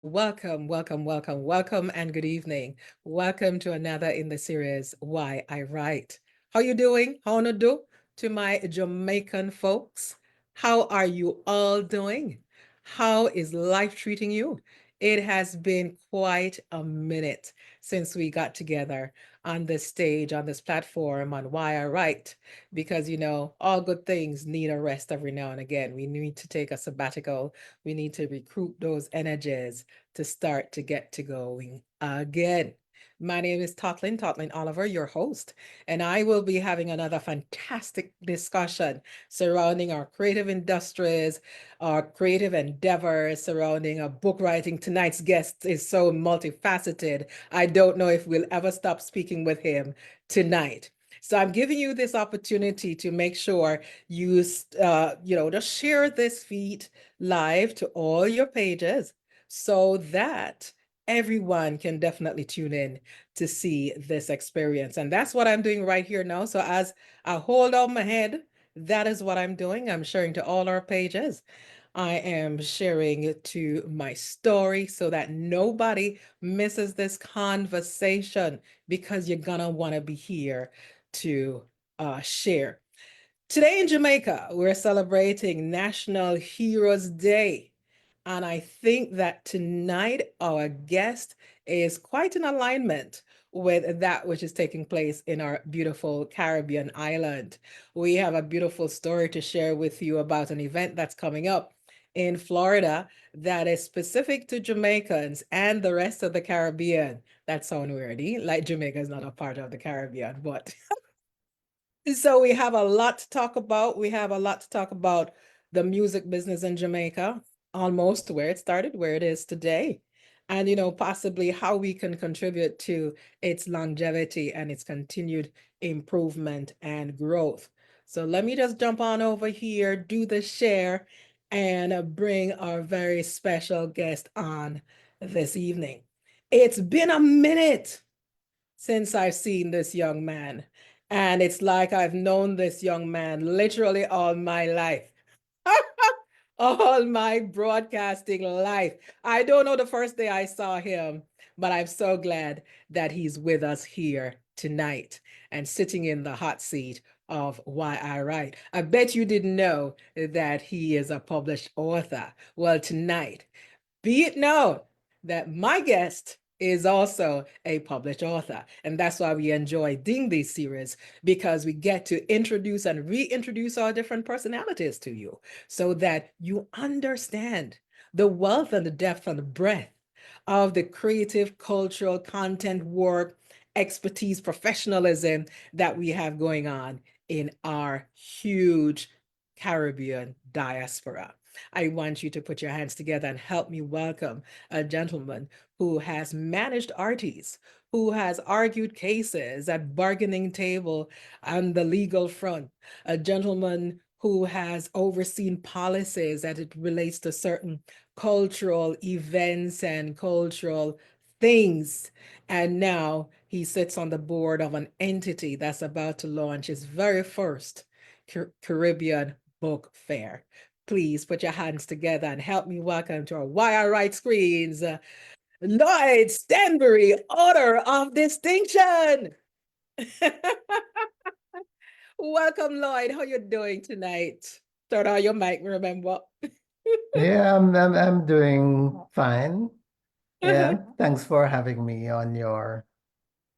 Welcome, welcome, welcome, welcome, and good evening. Welcome to another in the series, Why I Write. How you doing? How no do? To my Jamaican folks, how are you all doing? How is life treating you? It has been quite a minute since we got together on this stage, on this platform, on Why I Write, because all good things need a rest every now and again. We need to take a sabbatical. We need to recruit those energies to start to get to going again. My name is Totlin Oliver, your host, and I will be having another fantastic discussion surrounding our creative industries, our creative endeavors, surrounding our book writing. Tonight's guest is so multifaceted. I don't know if we'll ever stop speaking with him tonight. So I'm giving you this opportunity to make sure you, just share this feed live to all your pages so that everyone can definitely tune in to see this experience. And that's what I'm doing right here now. So as I hold on my head, that is what I'm doing. I'm sharing to all our pages. I am sharing it to my story so that nobody misses this conversation, because you're gonna want to be here to share. Today in Jamaica, we're celebrating National Heroes Day. And I think that tonight our guest is quite in alignment with that which is taking place in our beautiful Caribbean island. We have a beautiful story to share with you about an event that's coming up in Florida that is specific to Jamaicans and the rest of the Caribbean. That sounds weird, like Jamaica is not a part of the Caribbean, but so we have a lot to talk about. We have a lot to talk about the music business in Jamaica, almost where it started, where it is today, and possibly how we can contribute to its longevity and its continued improvement and growth. So let me just jump on over here, do the share, and bring our very special guest on this evening. It's been a minute since I've seen this young man. And it's like I've known this young man literally all my life. All my broadcasting life. I don't know the first day I saw him, but I'm so glad that he's with us here tonight and sitting in the hot seat of Why I Write. I bet you didn't know that he is a published author. Well, tonight, be it known that my guest is also a published author. And that's why we enjoy doing these series, because we get to introduce and reintroduce our different personalities to you so that you understand the wealth and the depth and the breadth of the creative, cultural, content work, expertise, professionalism that we have going on in our huge Caribbean diaspora. I want you to put your hands together and help me welcome a gentleman who has managed artists, who has argued cases at bargaining table on the legal front, a gentleman who has overseen policies as it relates to certain cultural events and cultural things. And now he sits on the board of an entity that's about to launch its very first Caribbean book fair. Please put your hands together and help me welcome to our Why I Write screens, Lloyd Stanbury, Order of Distinction. Welcome, Lloyd. How you doing tonight? Turn on your mic, remember. Yeah, I'm doing fine. Yeah, thanks for having me on your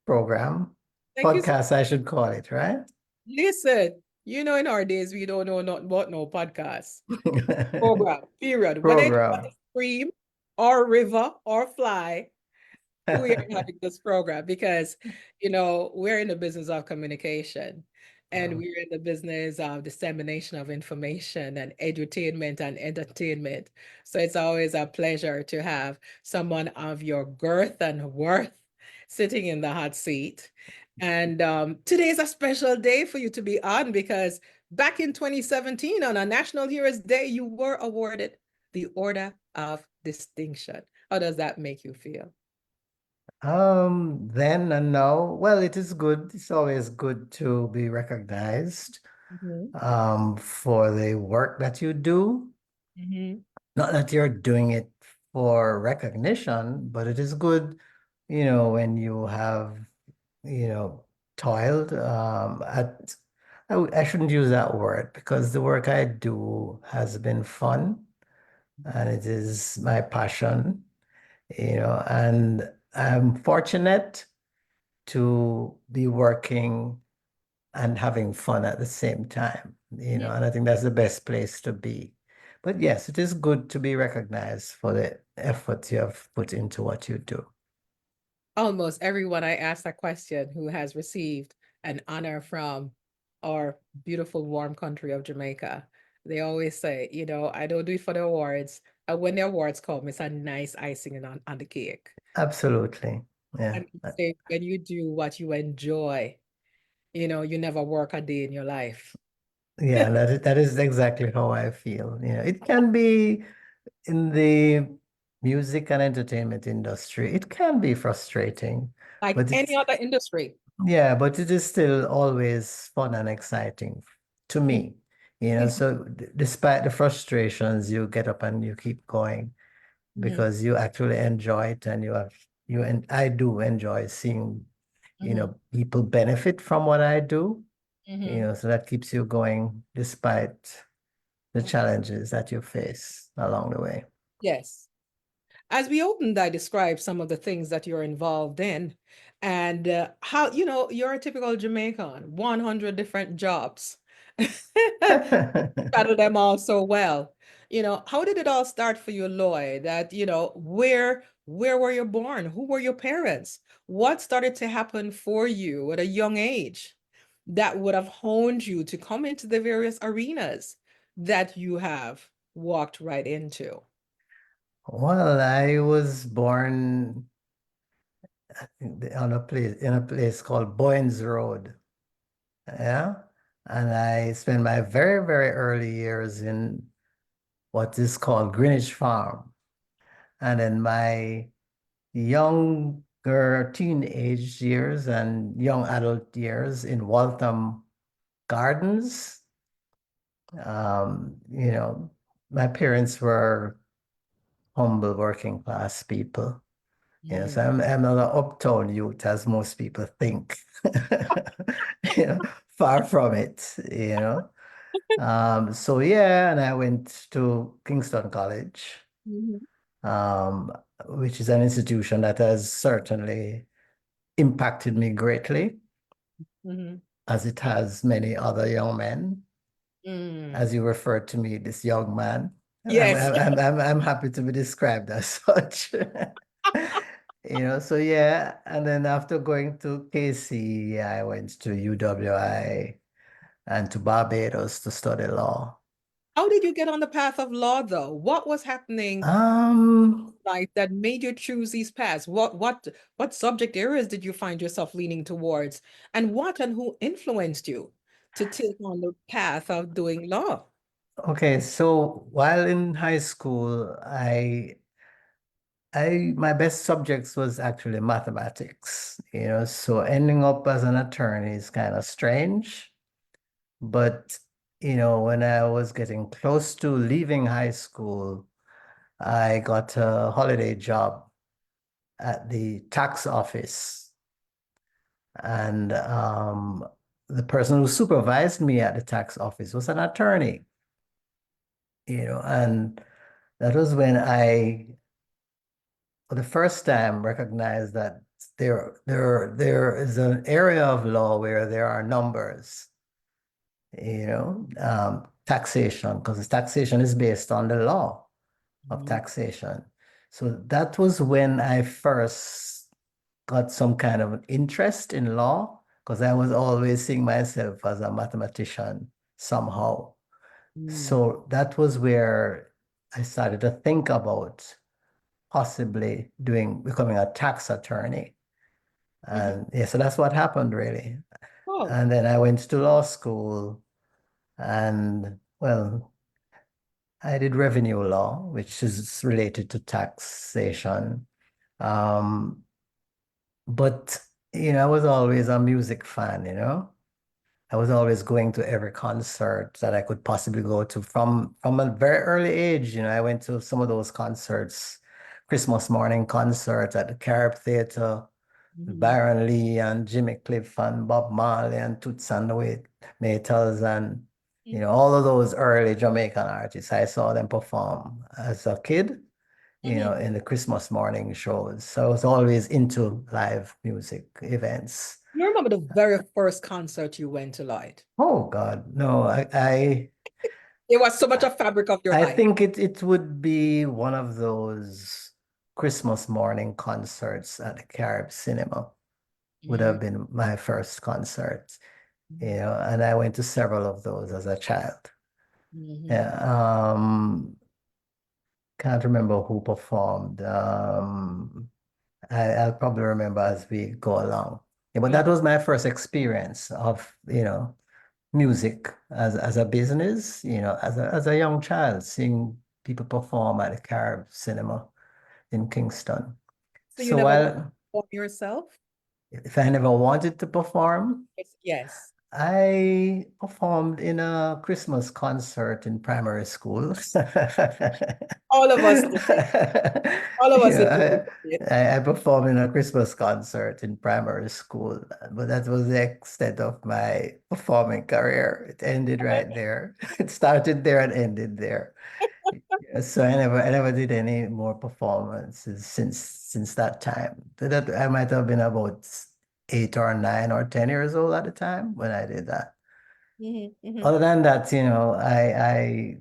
program. Thank you so Podcast, I should call it, right? Listen, in our days, we don't know nothing about no podcast. Program, period. Whether it's about to Program. stream or river or fly, we are having this program because, we're in the business of communication, and we're in the business of dissemination of information and edutainment and entertainment. So it's always a pleasure to have someone of your girth and worth sitting in the hot seat. And today is a special day for you to be on, because back in 2017, on a National Heroes Day, you were awarded the Order of Distinction. How does that make you feel? Then and now, well, it is good. It's always good to be recognized Mhm. for the work that you do. Mhm. Not that you're doing it for recognition, but it is good, when you have, toiled at, I shouldn't use that word because the work I do has been fun and it is my passion, and I'm fortunate to be working and having fun at the same time, Mhm. and I think that's the best place to be. But yes, it is good to be recognized for the effort you have put into what you do. Almost everyone I ask that question who has received an honor from our beautiful, warm country of Jamaica, they always say, I don't do it for the awards. And when the awards come, it's a nice icing on the cake. Absolutely. Yeah. And they say when you do what you enjoy, you never work a day in your life. Yeah, that is exactly how I feel. It can be in the music and entertainment industry, it can be frustrating, Like but any other industry. yeah, but it is still always fun and exciting to me. So despite the frustrations, you get up and you keep going Mhm, because you actually enjoy it and and I do enjoy seeing, mhm, people benefit from what I do, mhm. so that keeps you going despite the challenges that you face along the way. Yes. As we opened, I described some of the things that you're involved in and how, you're a typical Jamaican, 100 different jobs. Battle them all so well. How did it all start for you, Lloyd? That, where were you born? Who were your parents? What started to happen for you at a young age that would have honed you to come into the various arenas that you have walked right into? Well, I was born in a place called Boynes Road. Yeah. And I spent my very, very early years in what is called Greenwich Farm. And then my younger teenage years and young adult years in Waltham Gardens. You know, my parents were humble working class people. Yes, Mm, I'm not an uptown youth as most people think. You know, far from it, So yeah, and I went to Kingston College, mhm, um, which is an institution that has certainly impacted me greatly, mhm. as it has many other young men. Mm. As you referred to me, this young man. I'm, Yes. I'm, I'm, I'm I'm happy to be described as such. So yeah, and then after going to KC, I went to UWI and to Barbados to study law. How did you get on the path of law, though? What was happening Um, like that made you choose these paths? What subject areas did you find yourself leaning towards? And what and who influenced you to take on the path of doing law? okay, so while in high school, my best subjects was actually mathematics, so ending up as an attorney is kind of strange. But, when I was getting close to leaving high school, I got a holiday job at the tax office. And the person who supervised me at the tax office was an attorney, and that was when I, for the first time, recognized that there is an area of law where there are numbers, taxation, because taxation is based on the law of Mhm, taxation. So that was when I first got some kind of an interest in law, because I was always seeing myself as a mathematician somehow. mm, So that was where I started to think about possibly becoming a tax attorney. mhm. And yeah, so that's what happened really. Oh, And then I went to law school and well, I did revenue law, which is related to taxation. Um, but I was always a music fan. I was always going to every concert that I could possibly go to from a very early age. I went to some of those concerts Christmas morning concert at the Carib Theatre. Byron Lee and Jimmy Cliff and Bob Marley and Toots and the Maytals and all of those early Jamaican artists. I saw them perform as a kid, in the Christmas morning shows. So I was always into live music events. You remember the very first concert you went to, Lloyd? Oh God, no, It was so much a fabric of your I life. think it would be one of those Christmas morning concerts at the Carib Cinema. Would have been my first concert, and I went to several of those as a child. Yeah, can't remember who performed. I'll probably remember as we go along. Yeah, but that was my first experience of, music as a business, as a young child, seeing people perform at the Carib Cinema in Kingston. So you So never while perform yourself? if I never wanted to perform, Yes. I performed in a Christmas concert in primary school. All of us did. All of us did. I performed in a Christmas concert in primary school, but that was the extent of my performing career. It ended right there. It started there and ended there. So I never did any more performances since that time. That I might have been about 8 or 9 or 10 years old at the time when I did that. Other than that, I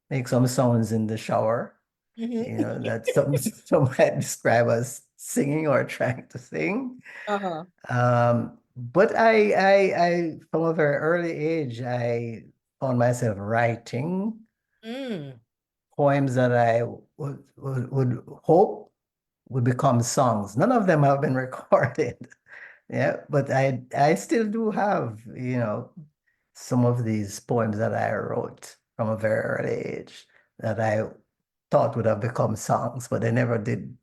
make some sounds in the shower. That some might describe as singing or trying to sing. But I from a very early age, I found myself writing poems that I would hope would become songs. None of them have been recorded. Yeah, but I still do have, some of these poems that I wrote from a very early age that I thought would have become songs, but they never did.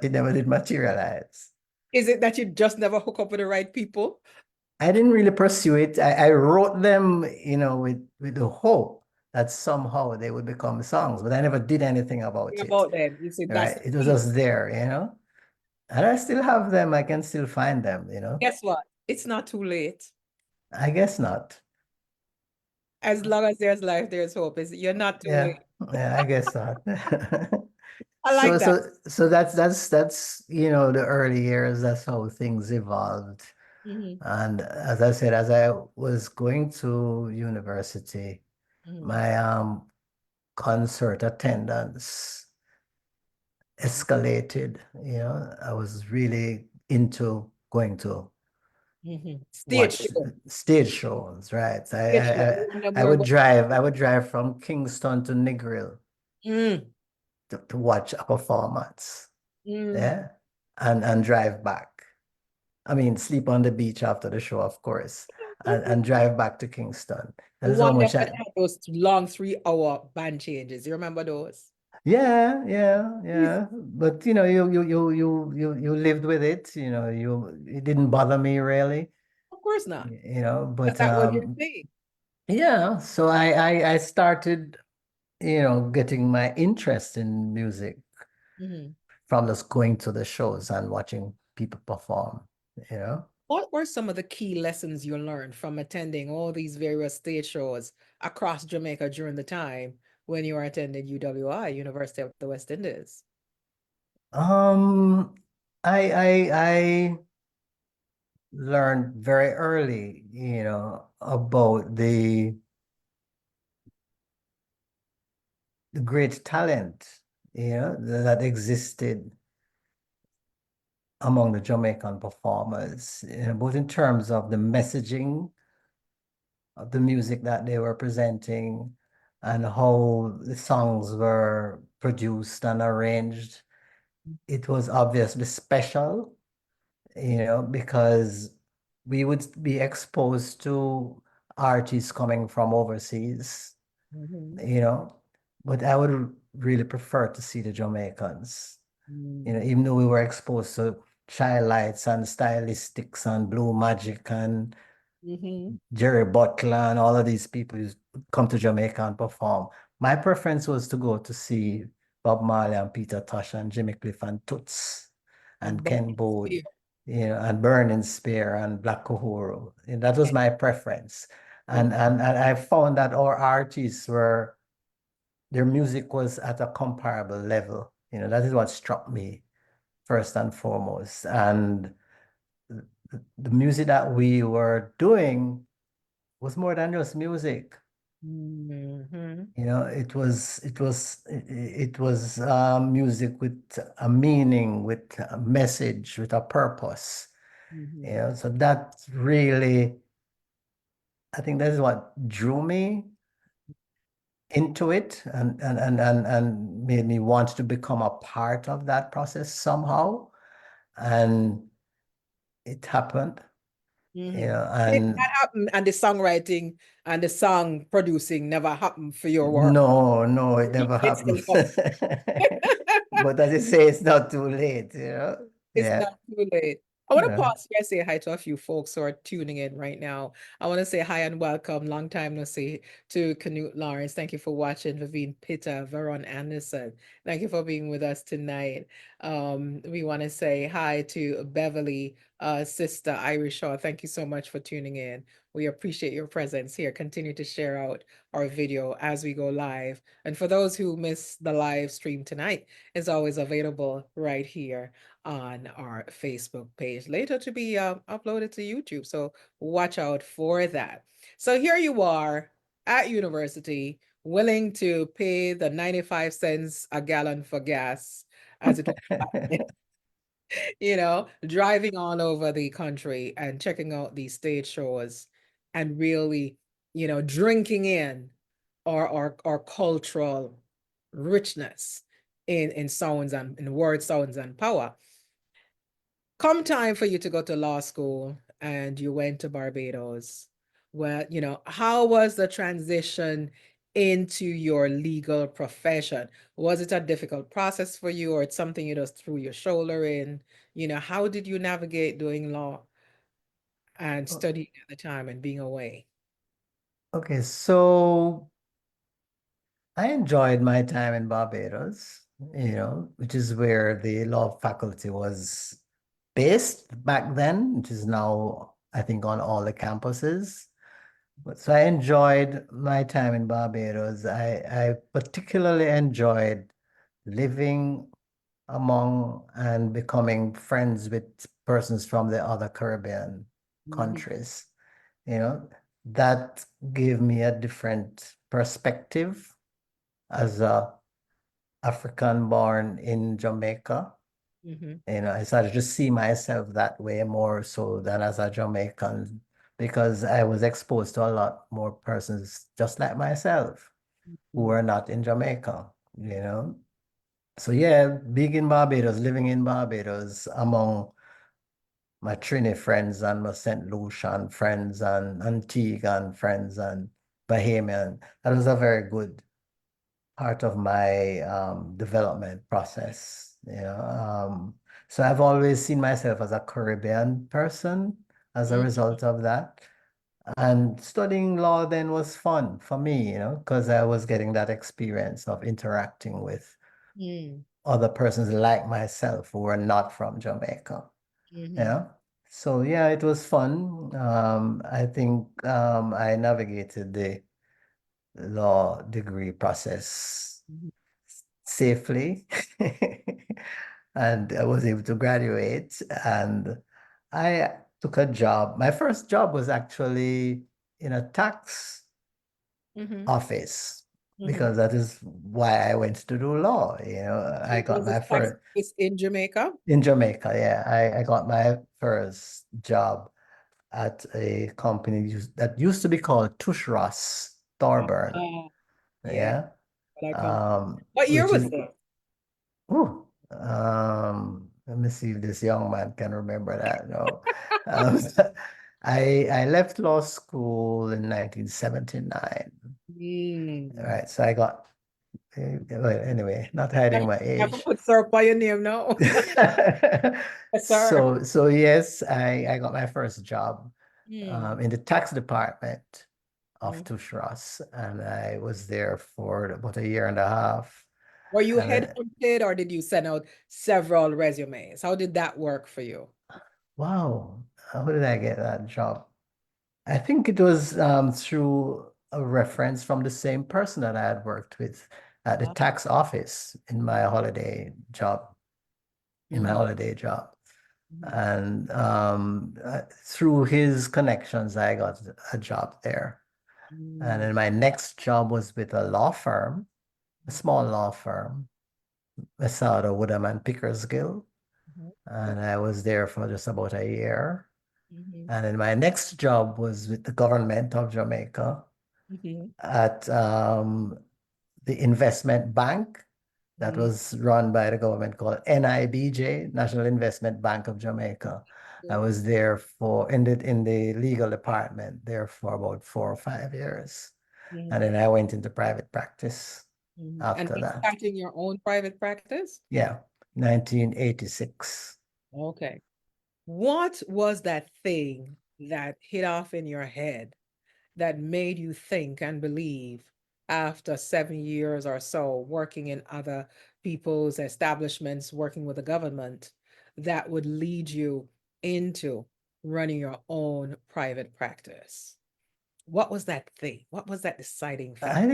It never did materialize. Is it that you just never hook up with the right people? I didn't really pursue it. I wrote them, with the hope that somehow they would become songs, but I never did anything about it. About them, you see, Right? It was just there, and I still have them. I can still find them, Guess what? It's not too late. I guess not. As long as there's life, there's hope. You're not too late. Yeah, I guess not. I like that. So that's the early years. That's how things evolved. And as I said, as I was going to university, my concert attendance escalated. I was really into going to watch stage shows, right? I would drive from Kingston to Negril to watch a performance. Yeah. And drive back. I mean, sleep on the beach after the show, of course, and drive back to Kingston. That's how much had those long 3-hour band changes. You remember those? Yeah. But you lived with it. It didn't bother me really. Of course not. But that was your thing. Yeah. So I started, getting my interest in music from just going to the shows and watching people perform. What were some of the key lessons you learned from attending all these various stage shows across Jamaica during the time when you were attending UWI, University of the West Indies? I learned very early, about the great talent, that existed among the Jamaican performers, both in terms of the messaging of the music that they were presenting and how the songs were produced and arranged. It was obviously special, because we would be exposed to artists coming from overseas, but I would really prefer to see the Jamaicans, even though we were exposed to Child Lights and Stylistics and Blue Magic and Jerry Butler and all of these people who come to Jamaica and perform. My preference was to go to see Bob Marley and Peter Tosh and Jimmy Cliff and Toots and Burning Ken Boothe, Spear. and Burning Spear and Black Uhuru. And that was my preference. And, Okay. and I found that our artists their music was at a comparable level. That is what struck me first and foremost. And the music that we were doing was more than just music. Mm-hmm. It was music with a meaning, with a message, with a purpose. Mm-hmm. So that really, I think that is what drew me into it and made me want to become a part of that process somehow. And it happened, Mm-hmm. Did and that happen and the songwriting and the song producing never happened for your work? no, it never It's happened. still up. But as you say, it's not too late, It's Yeah. not too late. I want to Yeah. pause here and say hi to a few folks who are tuning in right now. I want to say hi and welcome. Long time no see to Canute Lawrence. Thank you for watching. Vivine Pitta, Veron Anderson. Thank you for being with us tonight. We want to say hi to Beverly, Sister Irish Shaw. Thank you so much for tuning in. We appreciate your presence here. Continue to share out our video as we go live. And for those who missed the live stream tonight, it's always available right here on our Facebook page, later to be uploaded to YouTube. So watch out for that. So here you are at university, willing to pay the 95 cents a gallon for gas, as it was, driving all over the country and checking out these stage shows and really, drinking in our cultural richness in sounds and in word sounds and power. Come time for you to go to law school and you went to Barbados. Well, how was the transition into your legal profession? Was it a difficult process for you, or it's something you just threw your shoulder in? How did you navigate doing law and studying at the time and being away? Okay, so I enjoyed my time in Barbados, which is where the law faculty was based back then, which is now, I think, on all the campuses. So I enjoyed my time in Barbados. I particularly enjoyed living among and becoming friends with persons from the other Caribbean Mhm, countries. You know, that gave me a different perspective as a African born in Jamaica. mhm, I started to see myself that way more so than as a Jamaican, because I was exposed to a lot more persons just like myself who mhm, were not in Jamaica, you know. So yeah, being in Barbados, living in Barbados among my Trini friends and my St. Lucian friends and Antiguan friends and Bahamian, that was a very good part of my development process. So I've always seen myself as a Caribbean person as a mhm, result of that. And studying law then was fun for me, because I was getting that experience of interacting with mhm, other persons like myself who were not from Jamaica. mhm, Yeah. So yeah, it was fun. I think I navigated the law degree process mhm, safely and I was able to graduate, and I took a job. My first job was actually in a tax mhm, office, mhm. because that is why I went to do law. I got Was my this tax first office in Jamaica? in Jamaica. Yeah, I got my first job at a company that used to be called Tush Ross Thorburn. Ah, yeah. Yeah. But I come. What year Which was is this? let me see if this young man can remember that. No. Um, I left law school in 1979. Mm. Right. So I got, well, anyway, not hiding my You have to age. put syrup by your name now. Yes, sir. So yes, I got my first job Mm. in the tax department of Mm. Tush Ross, and I was there for about a year and a half. Were you And headhunted or did you send out several resumes? How did that work for you? wow, how did I get that job? I think it was through a reference from the same person that I had worked with at the Ah, tax office in my holiday job, mhm, mhm, And through his connections, I got a job there. And mm, then my next job was with a law firm, a small law firm, Masada Woodham and Pickersgill. mhm, And I was there for just about a year. mhm, And then my next job was with the government of Jamaica mhm, at the investment bank that mhm, was run by the government called NIBJ, National Investment Bank of Jamaica. I mhm, was there for in the legal department there for about 4 or 5 years. And mhm, then I went into private practice mhm. And after that's that. starting your own private practice? Yeah, 1986. Okay. What was that thing that hit off in your head that made you think and believe after 7 years or so working in other people's establishments, working with the government, that would lead you into running your own private practice? What was that thing? What was that deciding factor? I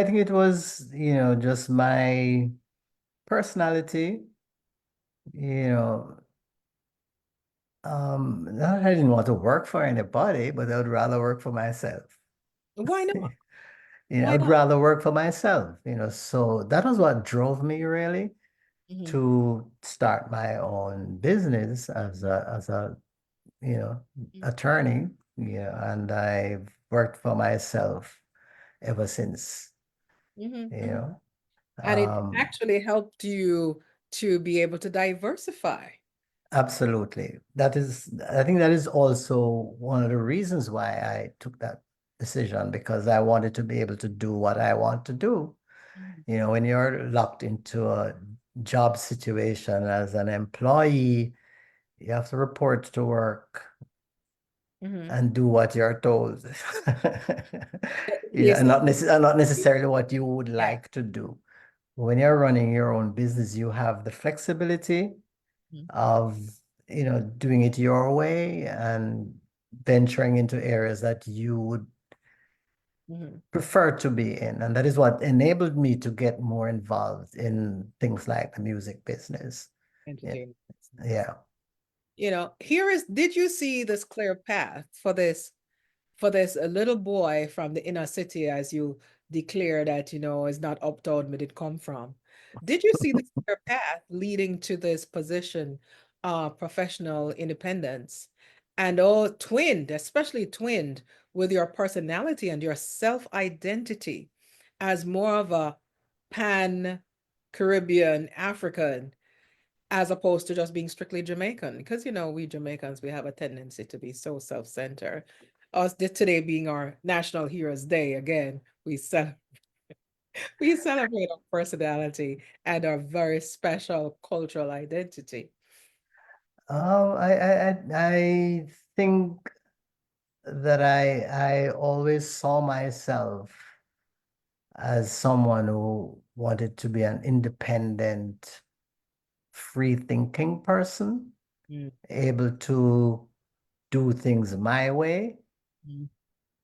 think it was, just my personality, you know, not that I didn't want to work for anybody, but I would rather work for myself. Why not? Why I'd not? rather work for myself, so that was what drove me really Mhm, to start my own business as a, you know, mhm, attorney, and I've worked for myself ever since, mhm, you mhm. know. And it Um, actually helped you to be able to diversify. Absolutely. I think that is also one of the reasons why I took that decision because I wanted to be able to do what I want to do. Mhm, When you're locked into a job situation as an employee, you have to report to work mhm. and do what you're told. Yes, And not necessarily what you would yeah. like to do. When you're running your own business, you have the flexibility Mhm, of doing it your way and venturing into areas that you would mhm. prefer to be in. And that is what enabled me to get more involved in things like the music business. Yeah. Entertainment business. Yeah. Did you see this clear path for this a little boy from the inner city, as you declare that, is not uptown where it come from? Did you see this clear path leading to this position, professional independence, and all twinned, especially twinned with your personality and your self-identity as more of a pan-Caribbean African as opposed to just being strictly Jamaican? Because, we Jamaicans, we have a tendency to be so self-centered. Us today being our National Heroes Day, again, we celebrate our personality and our very special cultural identity. I think that I always saw myself as someone who wanted to be an independent, free thinking person, Mm, able to do things my way, mm,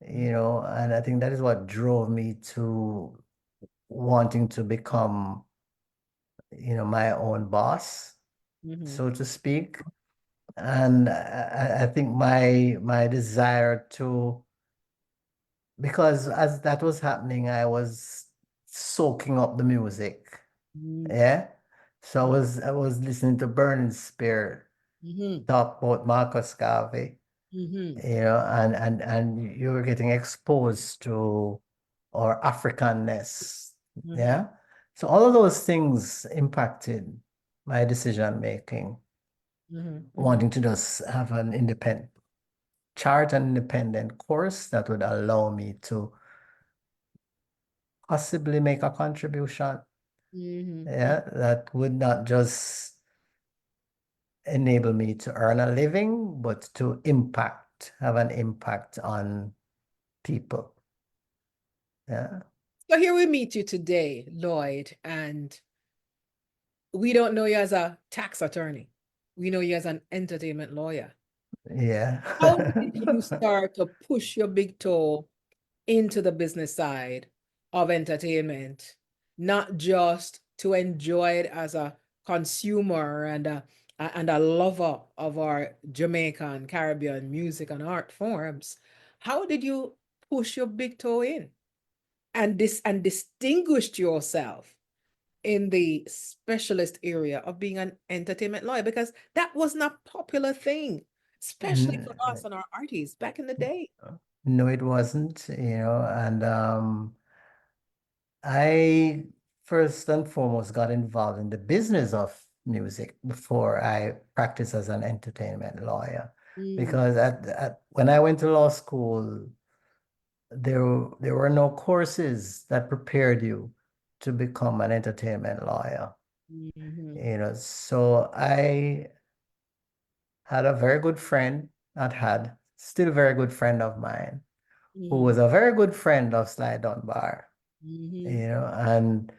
and I think that is what drove me to wanting to become, my own boss, mhm, so to speak. And I think my desire to, because as that was happening, I was soaking up the music. mm, Yeah. So I was listening to Burning Spear mhm, talk about Marcus Garvey, mhm, and you were getting exposed to our Africanness. mhm, Yeah. So all of those things impacted my decision making, mhm, mhm, wanting to just have an independent chart, an independent course that would allow me to possibly make a contribution. mhm, mhm, Yeah, that would not just enable me to earn a living, but to have an impact on people. Yeah. So here we meet you today, Lloyd, and we don't know you as a tax attorney. We know you as an entertainment lawyer. Yeah. How did you start to push your big toe into the business side of entertainment, not just to enjoy it as a consumer and a lover of our Jamaican, Caribbean music and art forms? How did you push your big toe in and distinguished yourself in the specialist area of being an entertainment lawyer? Because that wasn't a popular thing, especially for us and our artists back in the day. No, it wasn't, and I first and foremost got involved in the business of music before I practiced as an entertainment lawyer. Mm, Because when I went to law school, there were no courses that prepared you to become an entertainment lawyer. mhm, So I had a very good friend, not had, still a very good friend of mine, who mhm, was a very good friend of Sly Dunbar, mhm. and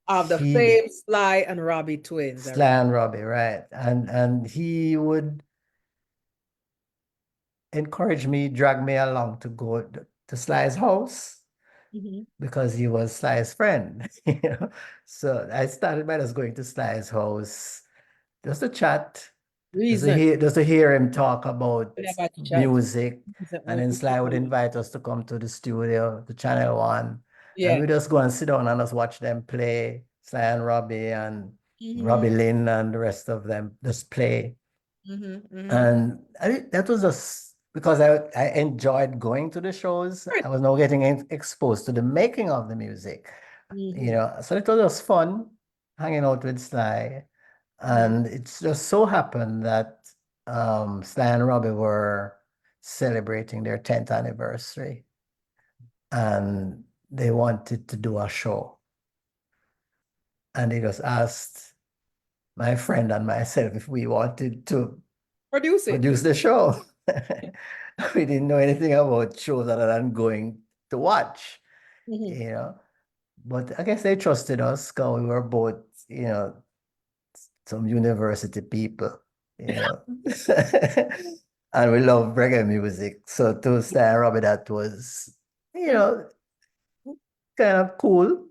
Of the he, famed Sly and Robbie twins. Sly and Robbie, right? And he would encourage me, drag me along to go to Sly's house Mhm. because he was Sly's friend, So I started by just going to Sly's house just to chat, Reason. just to hear him talk about We have a chat. music. And then Sly would invite us to come to the studio, to Channel One, and Yeah. we just go and sit down and just watch them play, Sly and Robbie and Robbie Mhm, Lynn and the rest of them just play. mhm, mhm. And that was just because I enjoyed going to the shows. Right. I was now getting exposed to the making of the music, Mhm, so it was just fun hanging out with Sly. mhm. And it's just so happened that Sly and Robbie were celebrating their 10th anniversary and they wanted to do a show. And they just asked my friend and myself if we wanted to Produce it. produce the show. We didn't know anything about shows other than going to watch, Mhm. you know. But I guess they trusted us because we were both, some university people, you know. And we love reggae music. So to Stan Robbie, that was, you Mhm. know, kind of cool.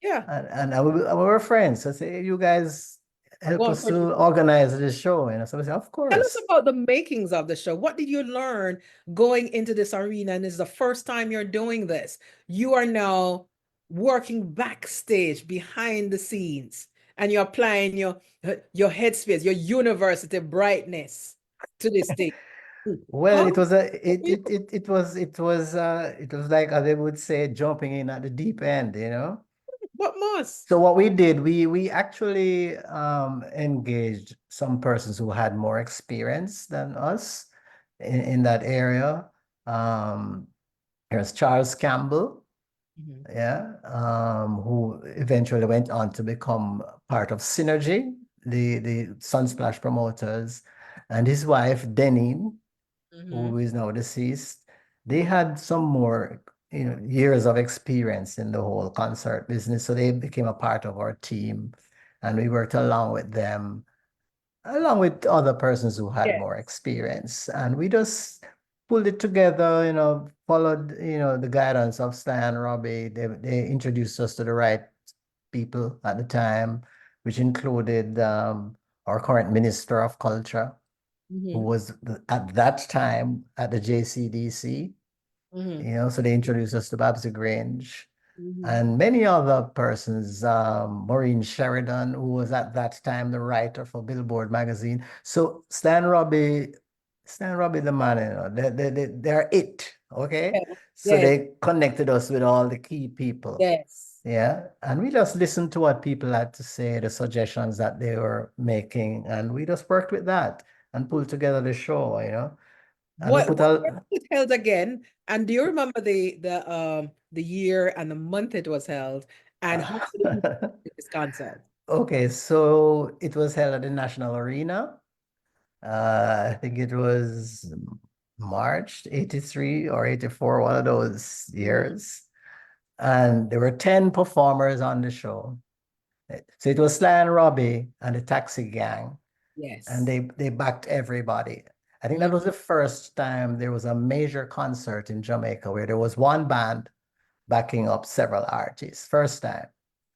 Yeah. And we were friends. So I say, you guys Go help on, us produce. to organize the show. So we say, of Tell us course. about the makings of the show. What did you learn going into this arena? And this is the first time you're doing this. You are now working backstage behind the scenes and you're applying your headspace, your university brightness to this thing. Well, How it was do you, it was like they would say, jumping in at the deep end. what must? So what we did, we actually engaged some persons who had more experience than us in that area. Um, there's Charles Campbell, Mhm, yeah, who eventually went on to become part of Synergy, the Sunsplash promoters, and his wife, Deneen, mhm. who is now deceased. They had some more, years of experience in the whole concert business. So they became a part of our team and we worked along with them, along with other persons who had more Yes. experience. And we just pulled it together, followed, the guidance of Stan Robbie. They introduced us to the right people at the time, which included our current Minister of Culture, who Mhm, was at that time at the JCDC, mhm, so they introduced us to Babsy Grange mhm. and many other persons, Maureen Sheridan, who was at that time the writer for Billboard magazine. So Stan Robbie, the man, they're it, okay? Yes. So Yes. they connected us with all the key people. Yes. Yeah. And we just listened to what people had to say, the suggestions that they were making, and we just worked with that and pulled together the show. And we put Where a was it held again? And do you remember the year and the month it was held? And how many people did this concert? okay, so it was held at the National Arena. I think it was March 83 or 84, one of those Mhm. years. And there were 10 performers on the show. So it was Sly and Robbie and the Taxi Gang, and Yes. they backed everybody. I think that Mm, was the first time there was a major concert in Jamaica where there was one band backing up several artists. First time.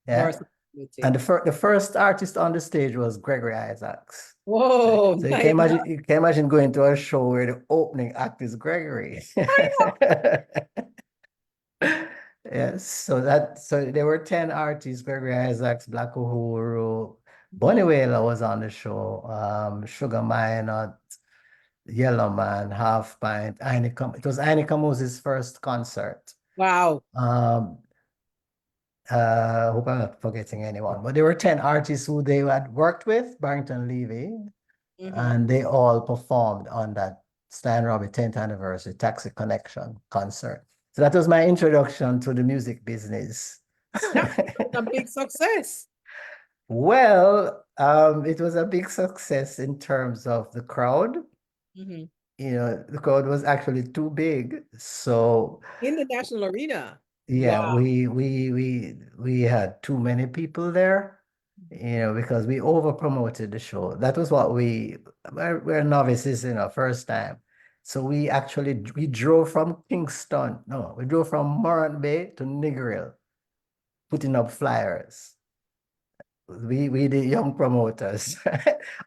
Yeah. And versatility. the first artist on the stage was Gregory Isaacs. Whoa, So my God. you can imagine going to a show where the opening act is Gregory. I know. Yes, so there were 10 artists, Gregory Isaacs, Black Uhuru, Bonnie Mhm. Wailer was on the show, Sugar Minot, Yellow Man, Half Pint, it was Iny Moses' first concert. Wow. Um, hope I'm not forgetting anyone, but there were 10 artists who they had worked with, Barrington Levy, Hmm. and they all performed on that Stan Robbie 10th anniversary Taxi Connection concert. So that was my introduction to the music business. That was a big success. Well, it was a big success in terms of the crowd. Hmm. The crowd was actually too big. So In the national arena. yeah, Wow. we had too many people there, because we over promoted the show. That was what we're novices, first time. So we drove from Kingston. No, we drove from Morant Bay to Negril, putting up flyers. We the young promoters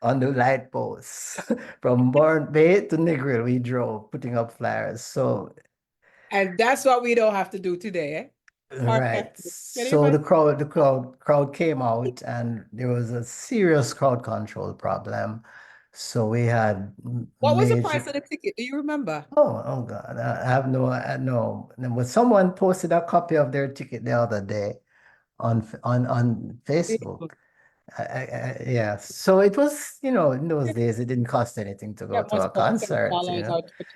on the light posts. From Morant Bay to Negril, we drove, putting up flyers. So And that's what we don't have to do today, eh? right. Perfect. Can you So imagine? the crowd came out and there was a serious crowd control problem. So we had What was the price of major. the ticket? Do you remember? Oh God. I have no. But someone posted a copy of their ticket the other day on Facebook. Facebook. Yeah. So it was, in those days, it didn't cost anything to go That to must a cost concert, $10 or Yeah,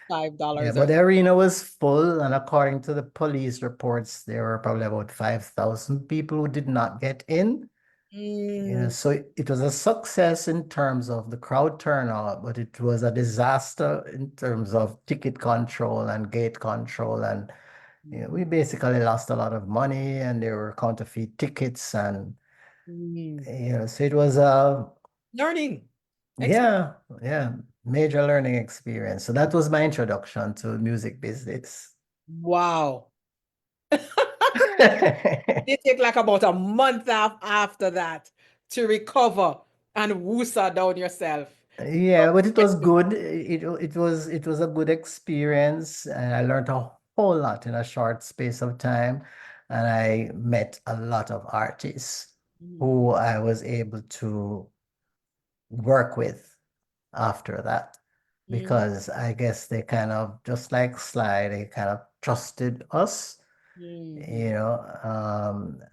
$25 but or the arena was full, and according to the police reports, there were probably about 5,000 people who did not get in. mm, So it was a success in terms of the crowd turnout, but it was a disaster in terms of ticket control and gate control. And we basically lost a lot of money, and there were counterfeit tickets, and mm. so it was a Learning. yeah, yeah, major learning experience. So that was my introduction to music business. Wow. It take like about a month after that to recover and woosa down yourself. Yeah, but it was good. It was a good experience, and I learned a whole lot in a short space of time, and I met a lot of artists Mm, who I was able to work with after that, mm, because I guess they kind of, just like Sly, they kind of trusted us, mm,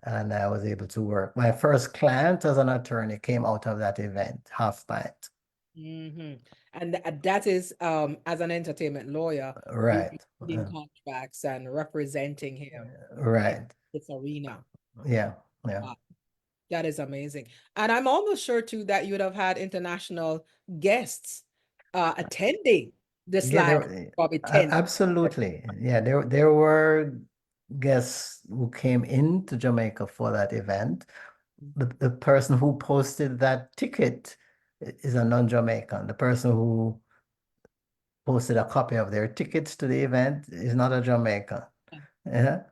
and I was able to work. My first client as an attorney came out of that event, Half Pint. mm. And that is as an entertainment lawyer, you Right. reading contracts and representing him in Right. this arena. Yeah. Yeah. Wow, that is amazing. And I'm almost sure too that you would have had international guests attending this Yeah, live probably 10th. absolutely. Yeah, there were guests who came into Jamaica for that event. The person who posted that ticket is a non-Jamaican. The person who posted a copy of their tickets to the event is not a Jamaican. Yeah.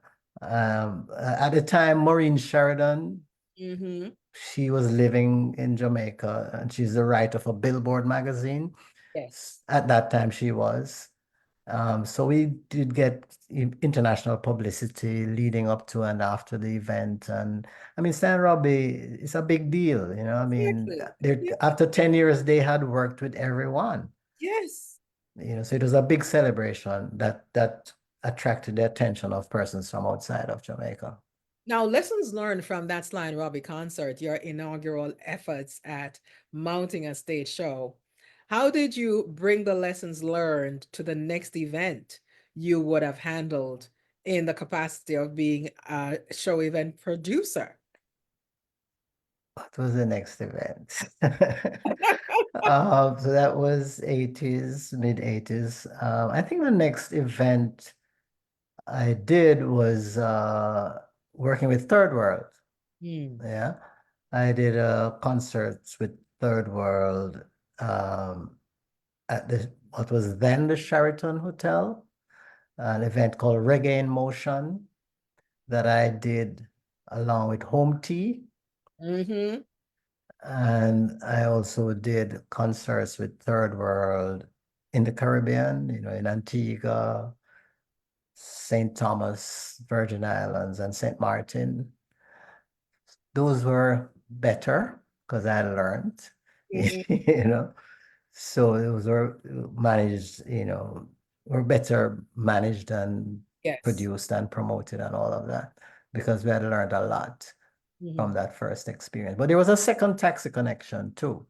At the time, Maureen Sheridan, Mm-hmm. she was living in Jamaica, and she's the writer for Billboard magazine. Yes. At that time, she was. So we did get international publicity leading up to and after the event. And I mean, Stan Robbie is a big deal, I mean, Exactly. Yeah. after 10 years, they had worked with everyone, Yes. so it was a big celebration that attracted the attention of persons from outside of Jamaica. Now, lessons learned from that Sly and Robbie concert, your inaugural efforts at mounting a stage show. How did you bring the lessons learned to the next event you would have handled in the capacity of being a show event producer? What was the next event? So that was 80s, mid 80s. I think the next event I did was working with Third World. Hmm. Yeah. I did a concert with Third World at what was then the Sheraton Hotel, an event called Reggae in Motion that I did along with Home Tea. Mm-hmm. And I also did concerts with Third World in the Caribbean, in Antigua, St. Thomas, Virgin Islands, and St. Martin. Those were better because I learned, Mm-hmm. you know. So those were managed, were better managed and Yes. produced and promoted and all of that because we had learned a lot Mm-hmm. from that first experience. But there was a second taxi connection too.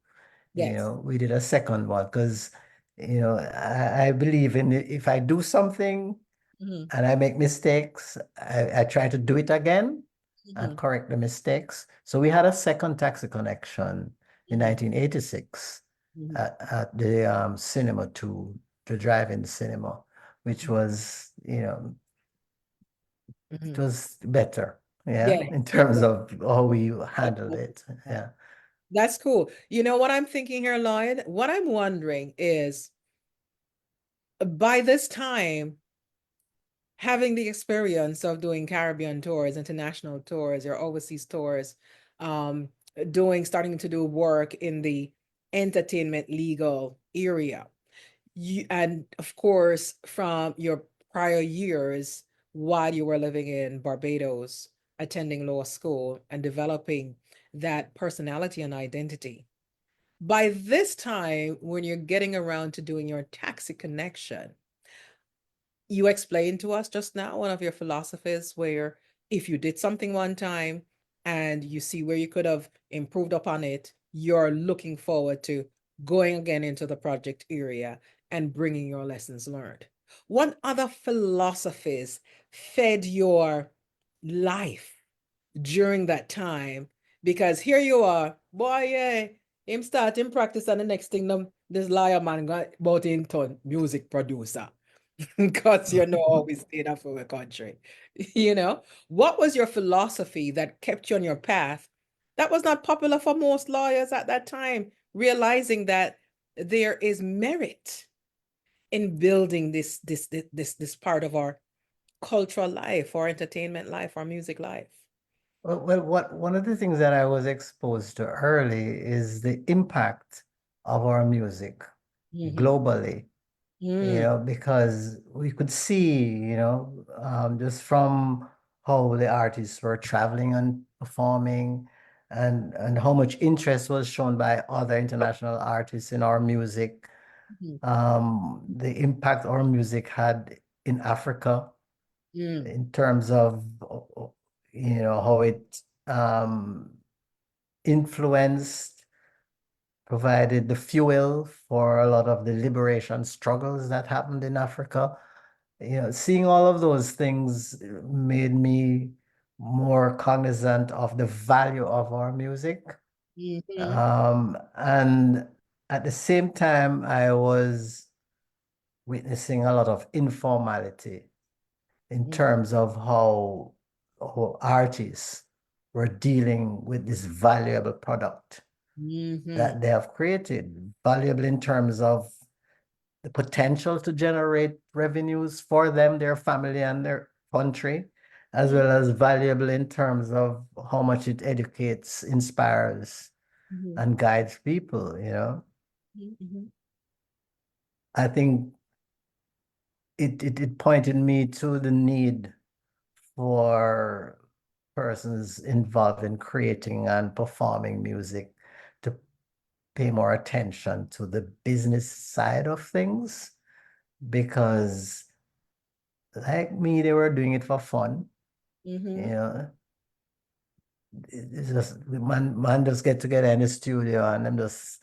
Yes. We did a second one because, I believe in if I do something Mm-hmm. and I make mistakes, I try to do it again Mm-hmm. and correct the mistakes. So we had a second taxi connection in Mm-hmm. 1986 Mm-hmm. at the cinema too, the drive-in cinema, which was, it Mm-hmm. was better, yeah, Yeah. in terms of how we handled it. Yeah. That's cool. You know what I'm thinking here, Lloyd? What I'm wondering is by this time, having the experience of doing Caribbean tours, international tours, or overseas tours, um, starting to do work in the entertainment legal area. And of course, from your prior years while you were living in Barbados, attending law school and developing that personality and identity. By this time, when you're getting around to doing your taxi connection, you explained to us just now one of your philosophies where if you did something one time and you see where you could have improved upon it, you're looking forward to going again into the project area and bringing your lessons learned. What other philosophies fed your life during that time? Because here you are, boy, yeah, him starting practice and the next thing, this liar man got about into music producer. Because always stayed up for the country. What was your philosophy that kept you on your path that was not popular for most lawyers at that time, realizing that there is merit in building this part of our cultural life, our entertainment life, our music life? Well, one of the things that I was exposed to early is the impact of our music Mm-hmm. globally, Mm, because we could see, just from how the artists were traveling and performing and how much interest was shown by other international artists in our music, mm, the impact our music had in Africa mm, in terms of how it influenced, provided the fuel for a lot of the liberation struggles that happened in Africa. Seeing all of those things made me more cognizant of the value of our music. mhm, And at the same time, I was witnessing a lot of informality in mhm, terms of how artists were dealing with this valuable product mhm, that they have created, valuable in terms of the potential to generate revenues for them, their family, and their country, as well as valuable in terms of how much it educates, inspires, mhm, and guides people, mhm, mhm, I think it pointed me to the need for persons involved in creating and performing music to pay more attention to the business side of things because like me, they were doing it for fun. You mhm, know, it's just man just get together in the studio and them just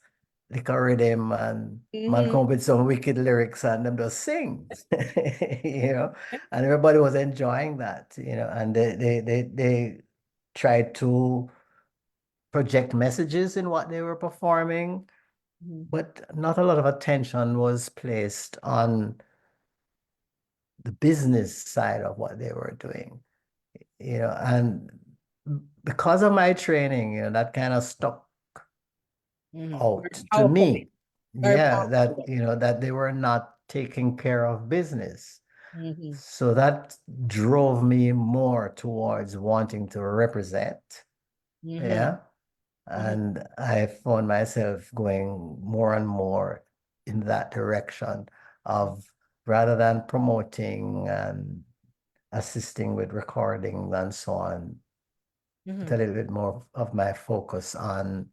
lick a rhythm and man come mhm, up with some wicked lyrics and them just sing. And everybody was enjoying that, and they tried to project messages in what they were performing, mhm, but not a lot of attention was placed on the business side of what they were doing, and because of my training, that kind of stuck Very out to powerfully. me. Very Yeah, that, powerful. that they were not taking care of business. Mm-hmm. So that drove me more towards wanting to represent. Mm-hmm. Yeah. And I found myself going more and more in that direction of, rather than promoting and assisting with recording and so on, put Mm-hmm. a little bit more of my focus on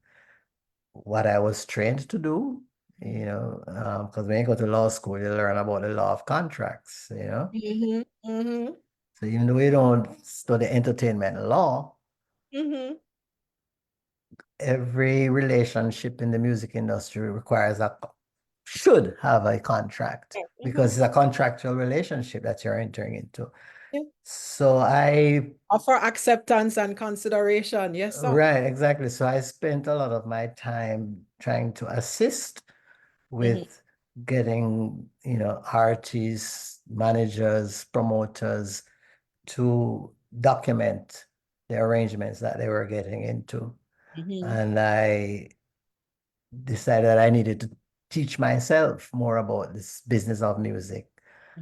what I was trained to do, because when you go to law school, you learn about the law of contracts. Mm-hmm. Mm-hmm. So even though you don't study entertainment law, Mm-hmm. every relationship in the music industry should have a contract Mm-hmm. because it's a contractual relationship that you're entering into. Yeah. So Offer acceptance and consideration. Yes, sir. right, exactly. So I spent a lot of my time trying to assist Mm-hmm. with getting, artists, managers, promoters to document the arrangements that they were getting into. Mm-hmm. And I decided that I needed to teach myself more about this business of music.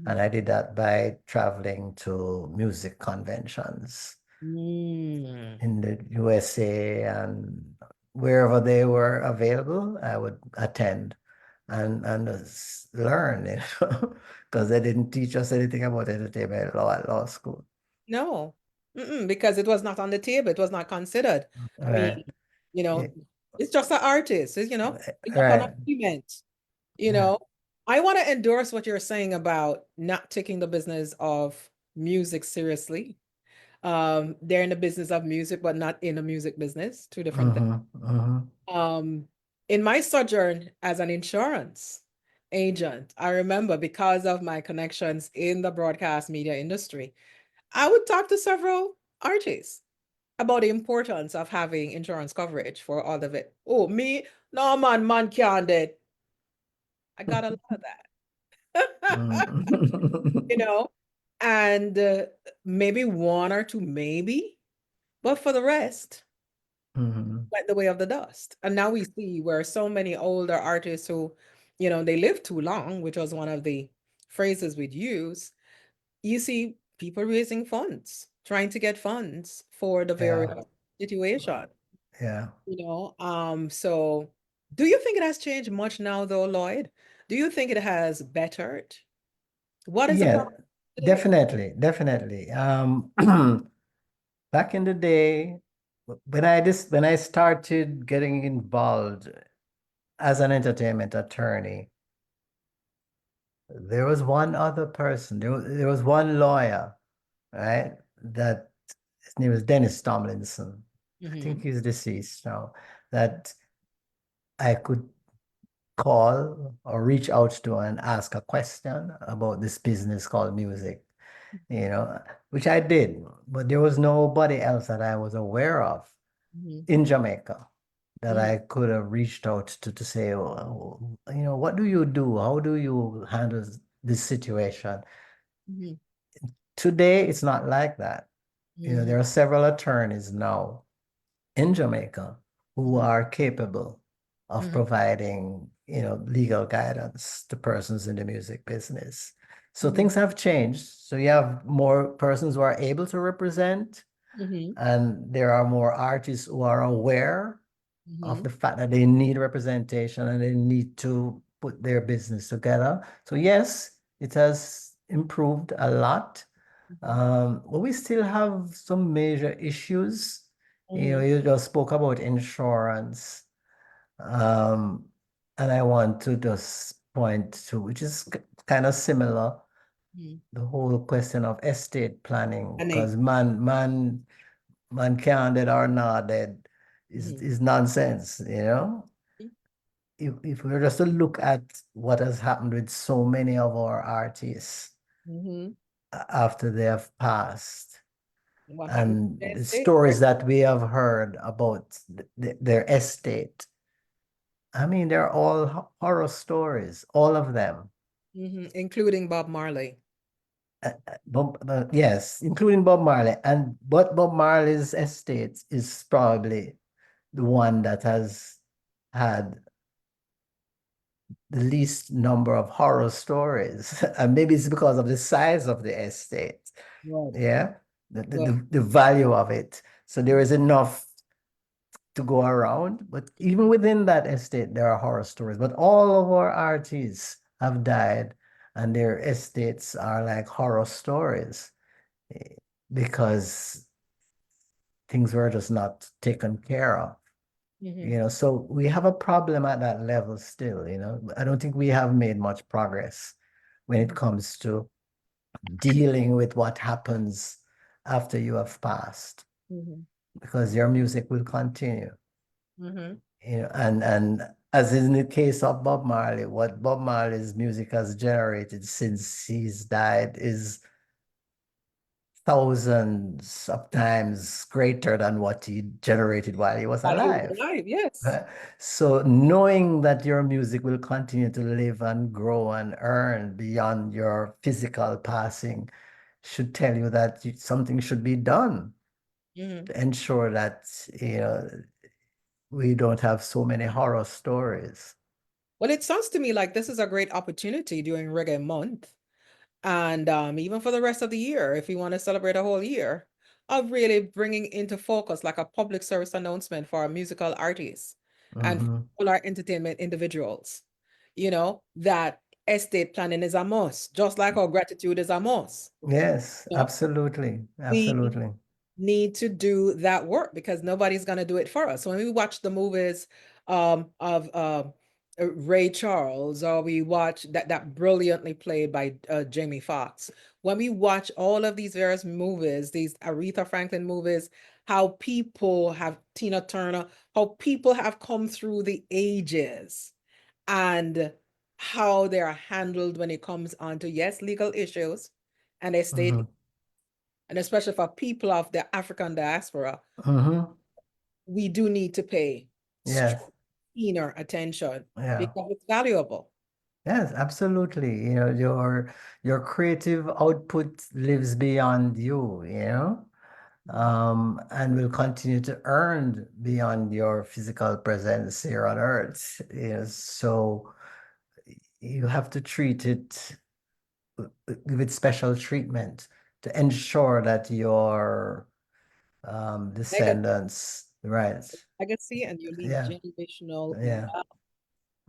And I did that by traveling to music conventions Mm-hmm. in the USA, and wherever they were available, I would attend and learn, because they didn't teach us anything about entertainment law at law school. No, because it was not on the table. It was not considered. I Right. mean, you know, Yeah. it's just an artist. It's just an Right. agreement. You Yeah. know, I want to endorse what you're saying about not taking the business of music seriously. They're in the business of music, but not in the music business. Two different things. Mm-hmm. Mm-hmm. Um, in my sojourn as an insurance agent, I remember because of my connections in the broadcast media industry, I would talk to several artists about the importance of having insurance coverage for all of it. Oh, me? No, man can't do it. I got a lot of that. You Mm-hmm. know, and maybe one or two, maybe, but for the rest, Mm-hmm. went the way of the dust. And now we see where so many older artists who, they live too long, which was one of the phrases we'd use. You see people raising funds, trying to get funds for the various Yeah. situation, Yeah. so do you think it has changed much now though, Lloyd? Do you think it has bettered? What is the Yeah, problem today? definitely, definitely. Back in the day, when I started getting involved as an entertainment attorney, there was one other person. There was one lawyer, right? That his name was Dennis Tomlinson. I Mm-hmm. think he's deceased now. That I could call or reach out to and ask a question about this business called music, you know, which I did, but there was nobody else that I was aware of Mm-hmm. in Jamaica that Mm-hmm. I could have reached out to say, what do you do? How do you handle this situation? Mm-hmm. Today, it's not like that. Mm-hmm. There are several attorneys now in Jamaica who are capable of Mm-hmm. providing, legal guidance to persons in the music business. So Mm-hmm. things have changed. So you have more persons who are able to represent, Mm-hmm. and there are more artists who are aware of Mm-hmm. the fact that they need representation and they need to put their business together. So yes, it has improved a lot. But we still have some major issues. Mm-hmm. You just spoke about insurance. Um, and I want to just point to, which is kind of similar, Mm-hmm. the whole question of estate planning, Planning. because man can't dead or not dead Mm-hmm. is nonsense. If we were just to look at what has happened with so many of our artists Mm-hmm. after they have passed, What happened to and the the estate? stories that we have heard about their estate, I mean, they're all horror stories, all of them. Mm-hmm. Including Bob Marley. Yes, including Bob Marley. But Bob Marley's estate is probably the one that has had the least number of horror stories. And maybe it's because of the size of the estate. Right. Yeah. Right. The value of it. So there is enough to go around. But even within that estate, there are horror stories. But all of our artists have died, and their estates are like horror stories because things were just not taken care of. So we have a problem at that level still. I don't think we have made much progress when it comes to dealing with what happens after you have passed, because your music will continue. And as in the case of Bob Marley, what Bob Marley's music has generated since he's died is thousands of times greater than what he generated while he was While he was alive. alive, yes. So knowing that your music will continue to live and grow and earn beyond your physical passing should tell you that something should be done to ensure that we don't have so many horror stories. Well, it sounds to me like this is a great opportunity during Reggae Month. And even for the rest of the year, if we want to celebrate a whole year, of really bringing into focus like a public service announcement for our musical artists and for all our entertainment individuals, that estate planning is a must, just like our gratitude is a must. Yes, absolutely. We Absolutely. need to do that work because nobody's going to do it for us. So when we watch the movies of Ray Charles, or we watch that brilliantly played by Jamie Foxx, when we watch all of these various movies, these Aretha Franklin movies, how people have Tina Turner, how people have come through the ages and how they are handled when it comes on to, yes, legal issues and estate, and especially for people of the African diaspora, we do need to pay Yes. keener attention Yeah. because it's valuable. Yes, absolutely. Your creative output lives beyond you, and will continue to earn beyond your physical presence here on Earth. So you have to treat it with special treatment to ensure that your descendants, right? Legacy, and you leave Yeah, generational yeah, wealth.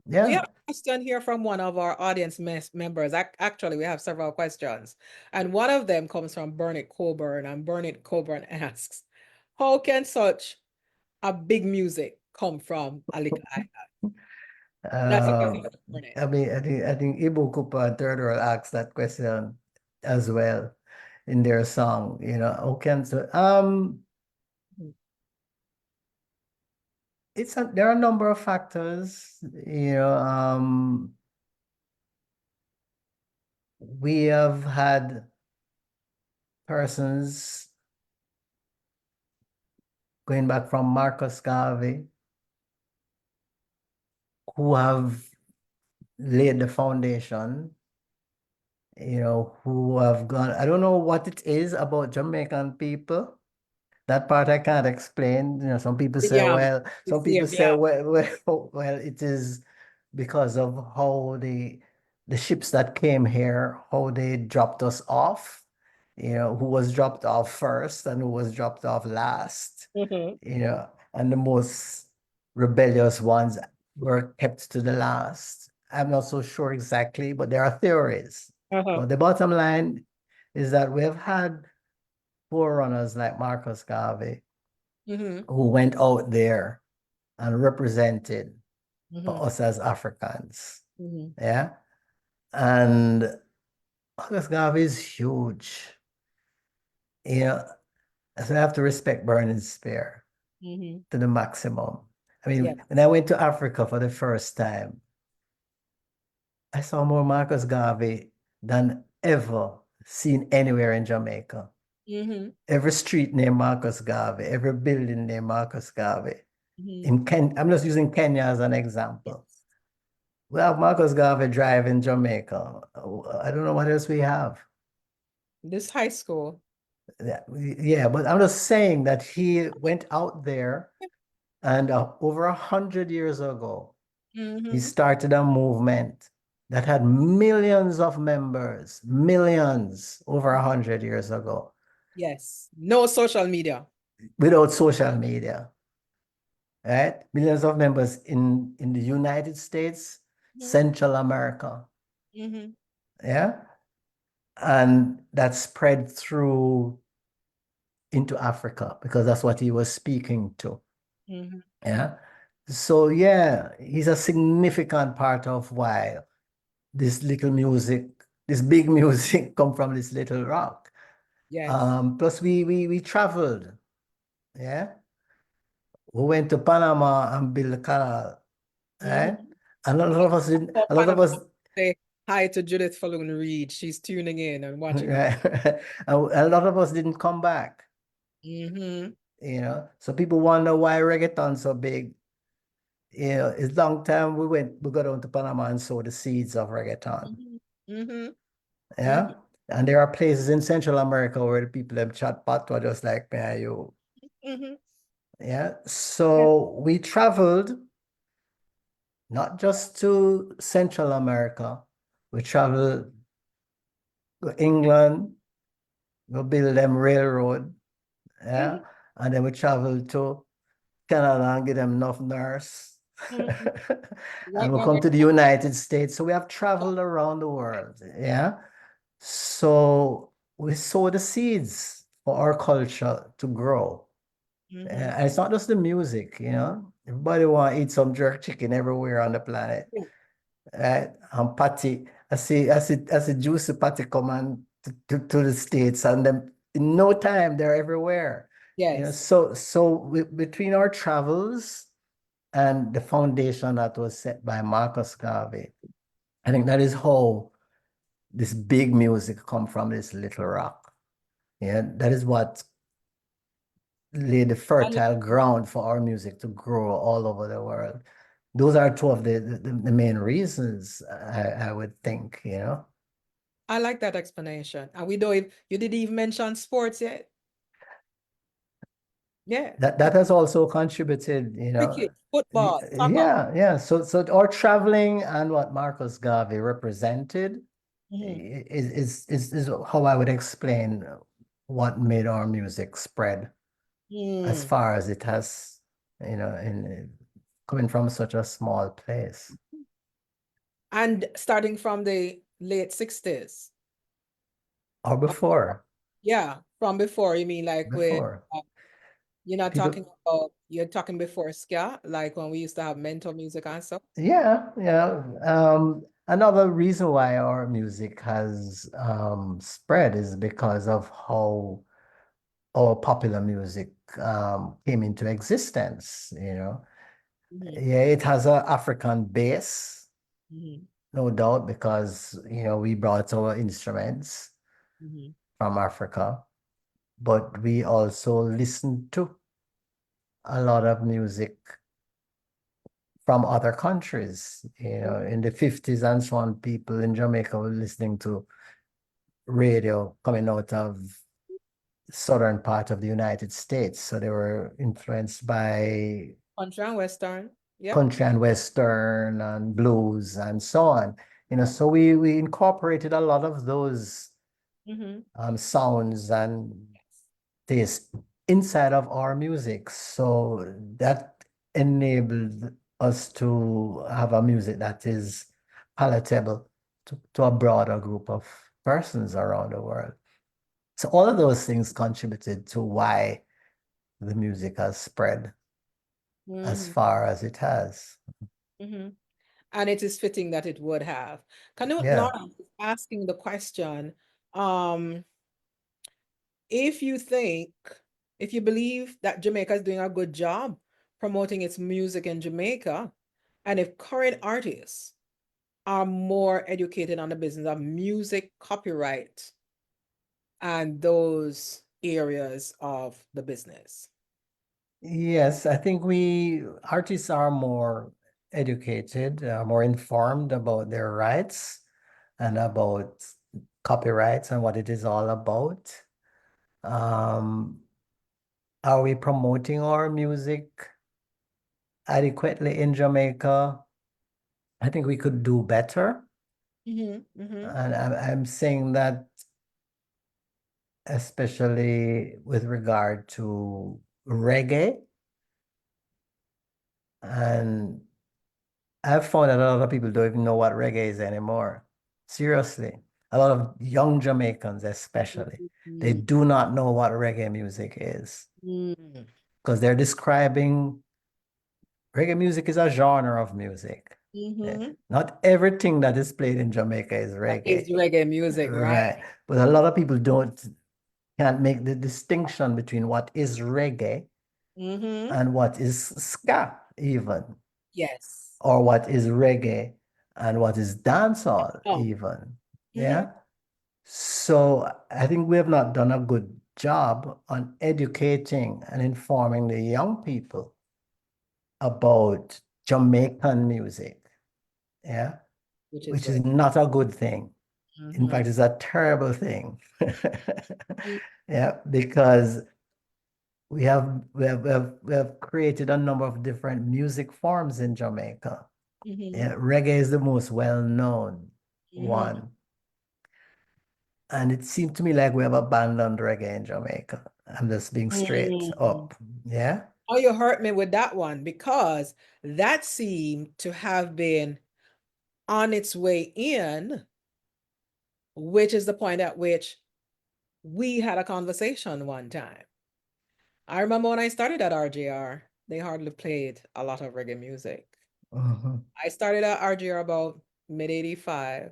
We yeah. have a question here from one of our audience members. Actually, we have several questions. And one of them comes from Bernard Coburn. And Bernard Coburn asks, how can such a big music come from a little island? That's a question for Bernard. I think Ibu Kupa and Third World asked that question as well in their song. Okay, so there are a number of factors. We have had persons going back from Marcus Garvey who have laid the foundation, who have gone. I don't know what it is about Jamaican people. That part I can't explain. Some people say, Yeah, well, it's some here. people say, Yeah. well, it is because of how the ships that came here, how they dropped us off, who was dropped off first and who was dropped off last, and the most rebellious ones were kept to the last. I'm not so sure exactly, but there are theories. But the bottom line is that we have had forerunners like Marcus Garvey who went out there and represented for us as Africans. Yeah. And Marcus Garvey is huge. So I have to respect Burning Spear to the maximum. I mean, when I went to Africa for the first time, I saw more Marcus Garvey than ever seen anywhere in Jamaica. Every street named Marcus Garvey, every building named Marcus Garvey. I'm just using Kenya as an example. We have Marcus Garvey Drive in Jamaica. I don't know what else we have. This high school. Yeah, but I'm just saying that he went out there and over 100 years ago, he Mm-hmm. started a movement that had millions of members, millions over 100 years ago, Yes. No social media. without social media, right? Millions of members in the United States, Central America, Mm-hmm. yeah? And that spread through into Africa because that's what he was speaking to. Mm-hmm. Yeah. So yeah, he's a significant part of why this little music, this big music come from this little rock. Yes. Plus we traveled. Yeah. We went to Panama and built the canal. Right? Mm-hmm. And a lot of us didn't, For a lot of Panama, us, say hi to Judith Falun Reed. She's tuning in and watching us. right? And a lot of us didn't come back. Mm-hmm. So people wonder why reggaeton so big. It's long time we got down to Panama and sowed the seeds of reggaeton. Mm-hmm. Mm-hmm. Mm-hmm. Yeah. And there are places in Central America where the people have chat patois just like me and you. Mm-hmm. Yeah. Yeah. So we traveled not just to Central America, we traveled to England, we build them railroad. Yeah. Mm-hmm. And then we traveled to Canada and get them enough nurse. Mm-hmm. And we What come we're to the United States. So we have traveled around the world. Yeah. So we sow the seeds for our culture to grow. mm-hmm. And it's not just the music. Everybody want to eat some jerk chicken everywhere on the planet. Right? And patty, I see juicy patty come on to the States and then in no time they're everywhere. Yes. So between our travels and the foundation that was set by Marcus Garvey, I think that is how this big music come from this little rock. Yeah, that is what laid the fertile ground for our music to grow all over the world. Those are two of the main reasons I would think. I like that explanation. And we don't you didn't even mention sports yet. Yeah. That has also contributed. Cricket, football, soccer. Yeah. So our traveling and what Marcus Garvey represented Mm-hmm. is how I would explain what made our music spread as Mm. far as it has, in coming from such a small place. And starting from the late 60s. Or before. Yeah, from before. You mean like with Before. you're not People, talking about you're talking before ska, like when we used to have mental music and stuff. yeah. Another reason why our music has spread is because of how our popular music came into existence. Mm-hmm. Yeah, it has an African base, Mm-hmm. no doubt, because we brought our instruments Mm-hmm. from Africa, but we also listened to a lot of music from other countries. In the 50s and so on, people in Jamaica were listening to radio coming out of southern part of the United States. So they were influenced by Country and Western. Yep. country and western and blues and so on. So we incorporated a lot of those Mm-hmm. sounds and taste inside of our music. So that enabled us to have a music that is palatable to a broader group of persons around the world. So all of those things contributed to why the music has spread as Mm-hmm. far as it has. Mm-hmm. And it is fitting that it would have. Canute Yeah. Lawrence is asking the question, um, if you think, if you believe that Jamaica is doing a good job promoting its music in Jamaica, and if current artists are more educated on the business of music copyright and those areas of the business. Yes, I think we artists are more educated, more informed about their rights and about copyrights and what it is all about. Are we promoting our music adequately in Jamaica? I think we could do better. And I'm saying that especially with regard to reggae. And I've found that a lot of people don't even know what reggae is anymore. Seriously. A lot of young Jamaicans especially, they do not know what reggae music is. Because they're describing reggae music is a genre of music. Not everything that is played in Jamaica is reggae. It's reggae music, right? But a lot of people can't make the distinction between what is reggae and what is ska even. Yes. Or what is reggae and what is dancehall even. Yeah. So I think we have not done a good job on educating and informing the young people about Jamaican music. Yeah. Which is not a good thing. In fact, it's a terrible thing. Yeah, because we have created a number of different music forms in Jamaica. Yeah, reggae is the most well-known one. And it seemed to me like we have abandoned reggae in Jamaica. I'm just being straight up. Yeah. Oh, you hurt me with that one, because that seemed to have been on its way in, which is the point at which we had a conversation one time. I remember when I started at RJR, they hardly played a lot of reggae music. I started at RJR about mid-85,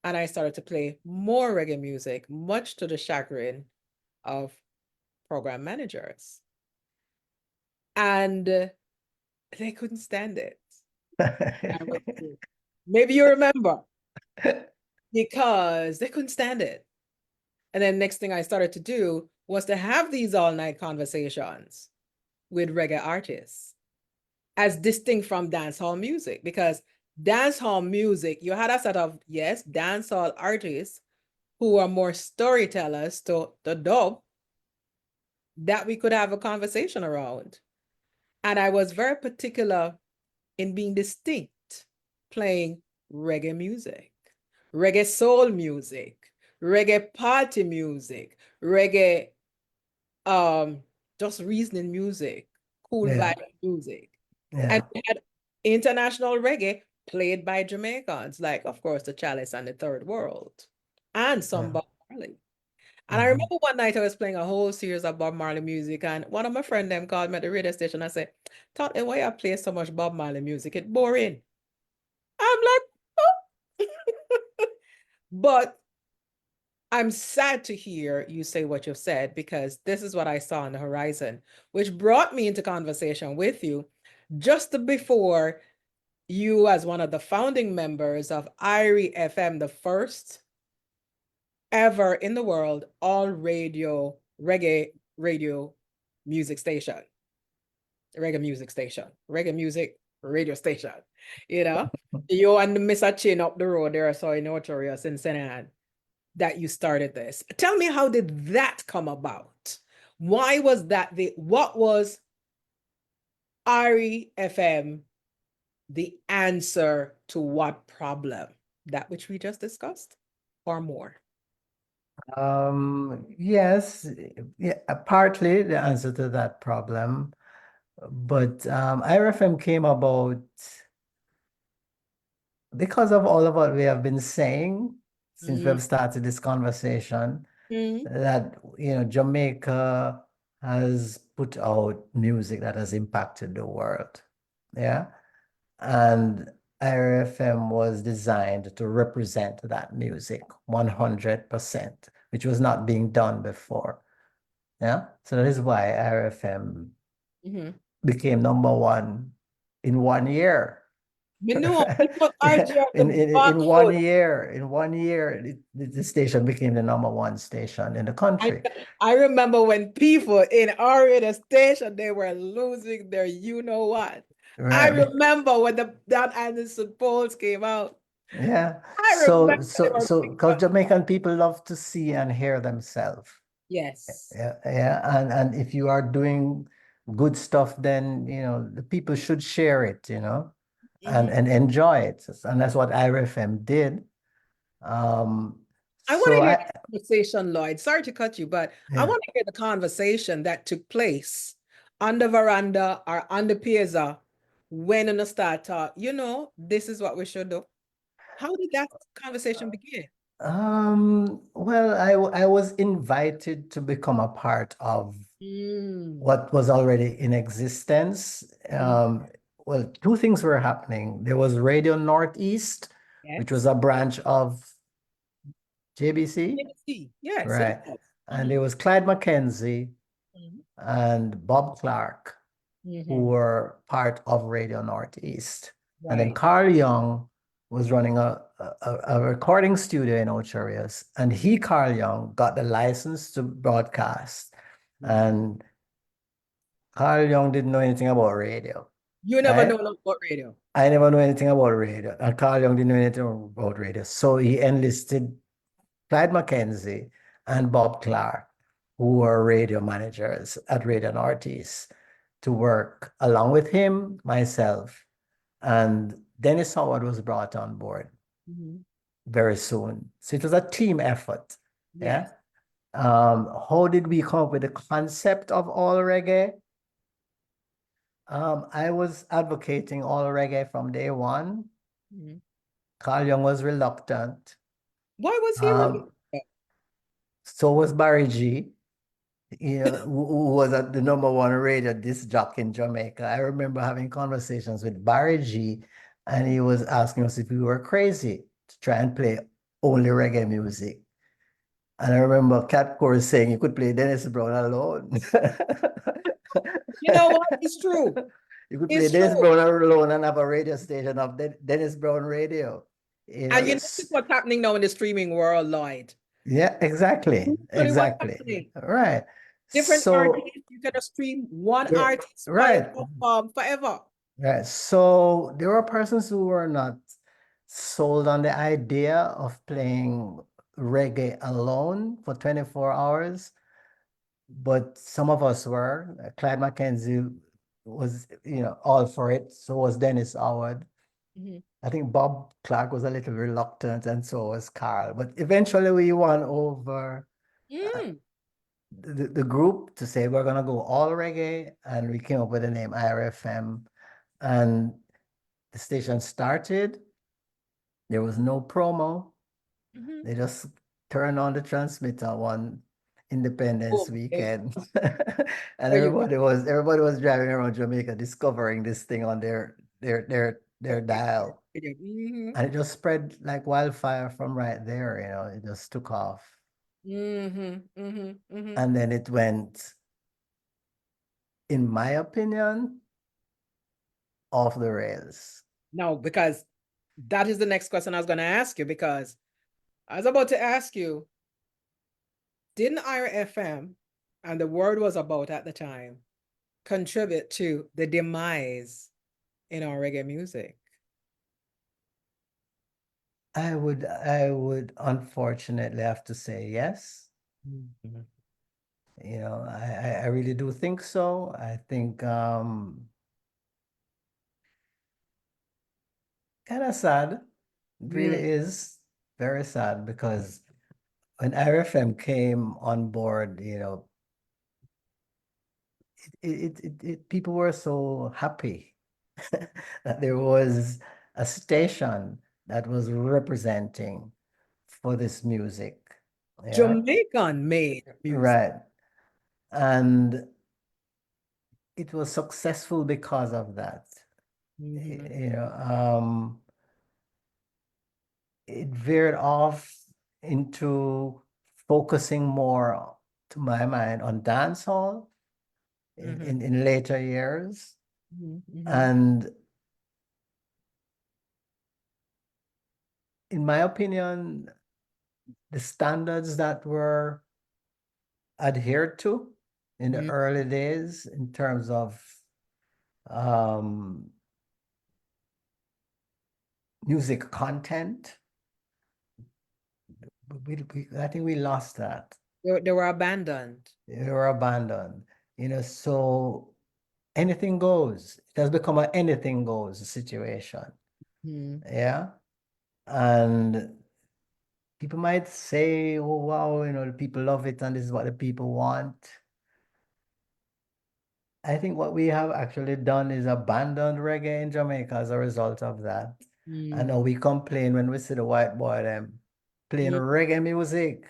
and I started to play more reggae music, much to the chagrin of program managers. And they couldn't stand it. Maybe you remember, because they couldn't stand it. And then next thing I started to do was to have these all-night conversations with reggae artists, as distinct from dancehall music, because dancehall music, you had a set of, yes, dancehall artists who are more storytellers to the dub that we could have a conversation around. And I was very particular in being distinct, playing reggae music, reggae soul music, reggae party music, reggae just reasoning music, cool vibe music. And we had international reggae played by Jamaicans, like, of course, the Chalice and the Third World, and some Bob Marley. And I remember one night I was playing a whole series of Bob Marley music, and one of my friends them called me at the radio station and said, "Taught why I play so much Bob Marley music? It's boring." I'm like, oh. But I'm sad to hear you say what you've said, because this is what I saw on the horizon, which brought me into conversation with you just before you, as one of the founding members of 𝐼RE FM, the first ever in the world all radio reggae radio music station, reggae music station, reggae music radio station. You know, you and Mr. Chin up the road there, so in Ocho Rios in St. Anne, that you started this. Tell me, how did that come about? Why was that what was 𝐼RE FM the answer to what problem? That which we just discussed, or more? Yes, yeah, partly the answer to that problem. But 𝐼RE FM came about because of all of what we have been saying since we have started this conversation, that, you know, Jamaica has put out music that has impacted the world. Yeah. And 𝐼RE FM was designed to represent that music 100%, which was not being done before. Yeah. So that is why 𝐼RE FM became _1 in 1 year. You know, RJR in 1 year, the station became the #1 station in the country. I remember when people in our radio station, they were losing their you know what. I remember when that Anderson polls came out. Yeah. I So, remember they so, were so, big because up. Jamaican people love to see and hear themselves. Yes. Yeah, yeah. And if you are doing good stuff, then, the people should share it, Mhm. and enjoy it. And that's what IRFM did. Um, I want so to hear I, the conversation, Lloyd. Sorry to cut you, but I yeah. want to hear the conversation that took place on the veranda or on the piazza when in the start talk, this is what we should do. How did that conversation begin? Well, I was invited to become a part of Mm. what was already in existence. Mhm. Well, two things were happening. There was Radio Northeast, which was Yes. a branch of JBC, Yes, it right? was. And there was Clyde McKenzie Mhm. and Bob Clark, who Mhm. were part of Radio Northeast. And then Right. Carl Young was running a recording studio in Ocho Rios. And Carl Young, got the license to broadcast. Mhm. And Carl Young didn't know anything about radio, You never know right? about radio. I never knew anything about radio. And Carl Young didn't know anything about radio. So he enlisted Clyde McKenzie and Bob Clark, who were radio managers at Radio Northeast, to work along with him, myself, and Dennis Howard was brought on board Mhm. very soon. So it was a team effort. Yeah. Yes. How did we come up with the concept of all reggae? I was advocating all reggae from day one. Mhm. Carl Young was reluctant. Why was he reluctant? Um, so was Barry G. Who was at the #1 radio disc jockey in Jamaica. I remember having conversations with Barry G, and he was asking us if we were crazy to try and play only reggae music. And I remember Cat Core saying you could play Dennis Brown alone. You know what? It's true. You could play It's Dennis true. Brown alone and have a radio station of Dennis Brown Radio. And you notice what's happening now in the streaming world, Lloyd. Yeah, exactly. Literally what's Exactly. happening. Right. Different So, artists, you can stream one artist, one right. forever. Right. So there were persons who were not sold on the idea of playing reggae alone for 24 hours, but some of us were. Clyde McKenzie was, all for it. So was Dennis Howard. Mhm. I think Bob Clark was a little reluctant, and so was Carl. But eventually we won over Mm. the group to say we're gonna go all reggae, and we came up with the name IRFM. And the station started. There was no promo. Mhm. They just turned on the transmitter one Independence Boom. There weekend. And there you go. everybody was driving around Jamaica discovering this thing on their dial. Mhm. And it just spread like wildfire from right there, it just took off. Mhm. Mhm. Mhm. And then it went, in my opinion, off the rails. No, because that is the next question I was going to ask you, because I was about to ask you, didn't IRFM, and the word was about at the time, contribute to the demise in our reggae music? I would unfortunately have to say yes. Mhm. I really do think so. I think kind of sad. It really Mm. is very sad because when RFM came on board, people were so happy that there was a station that was representing for this music. Yeah, Jamaican made music. right. And it was successful because of that. Mhm. It veered off into focusing more, to my mind, on dancehall Mhm. in later years. Mhm. Mhm. And in my opinion, the standards that were adhered to in the Mhm. early days in terms of um, music content. I think we lost that. They were abandoned. They were abandoned. So anything goes. It has become an anything goes situation. Mm. Yeah. And people might say, oh, wow, the people love it and this is what the people want. I think what we have actually done is abandoned reggae in Jamaica as a result of that. I know we complain when we see the white boy them playing Mm. reggae music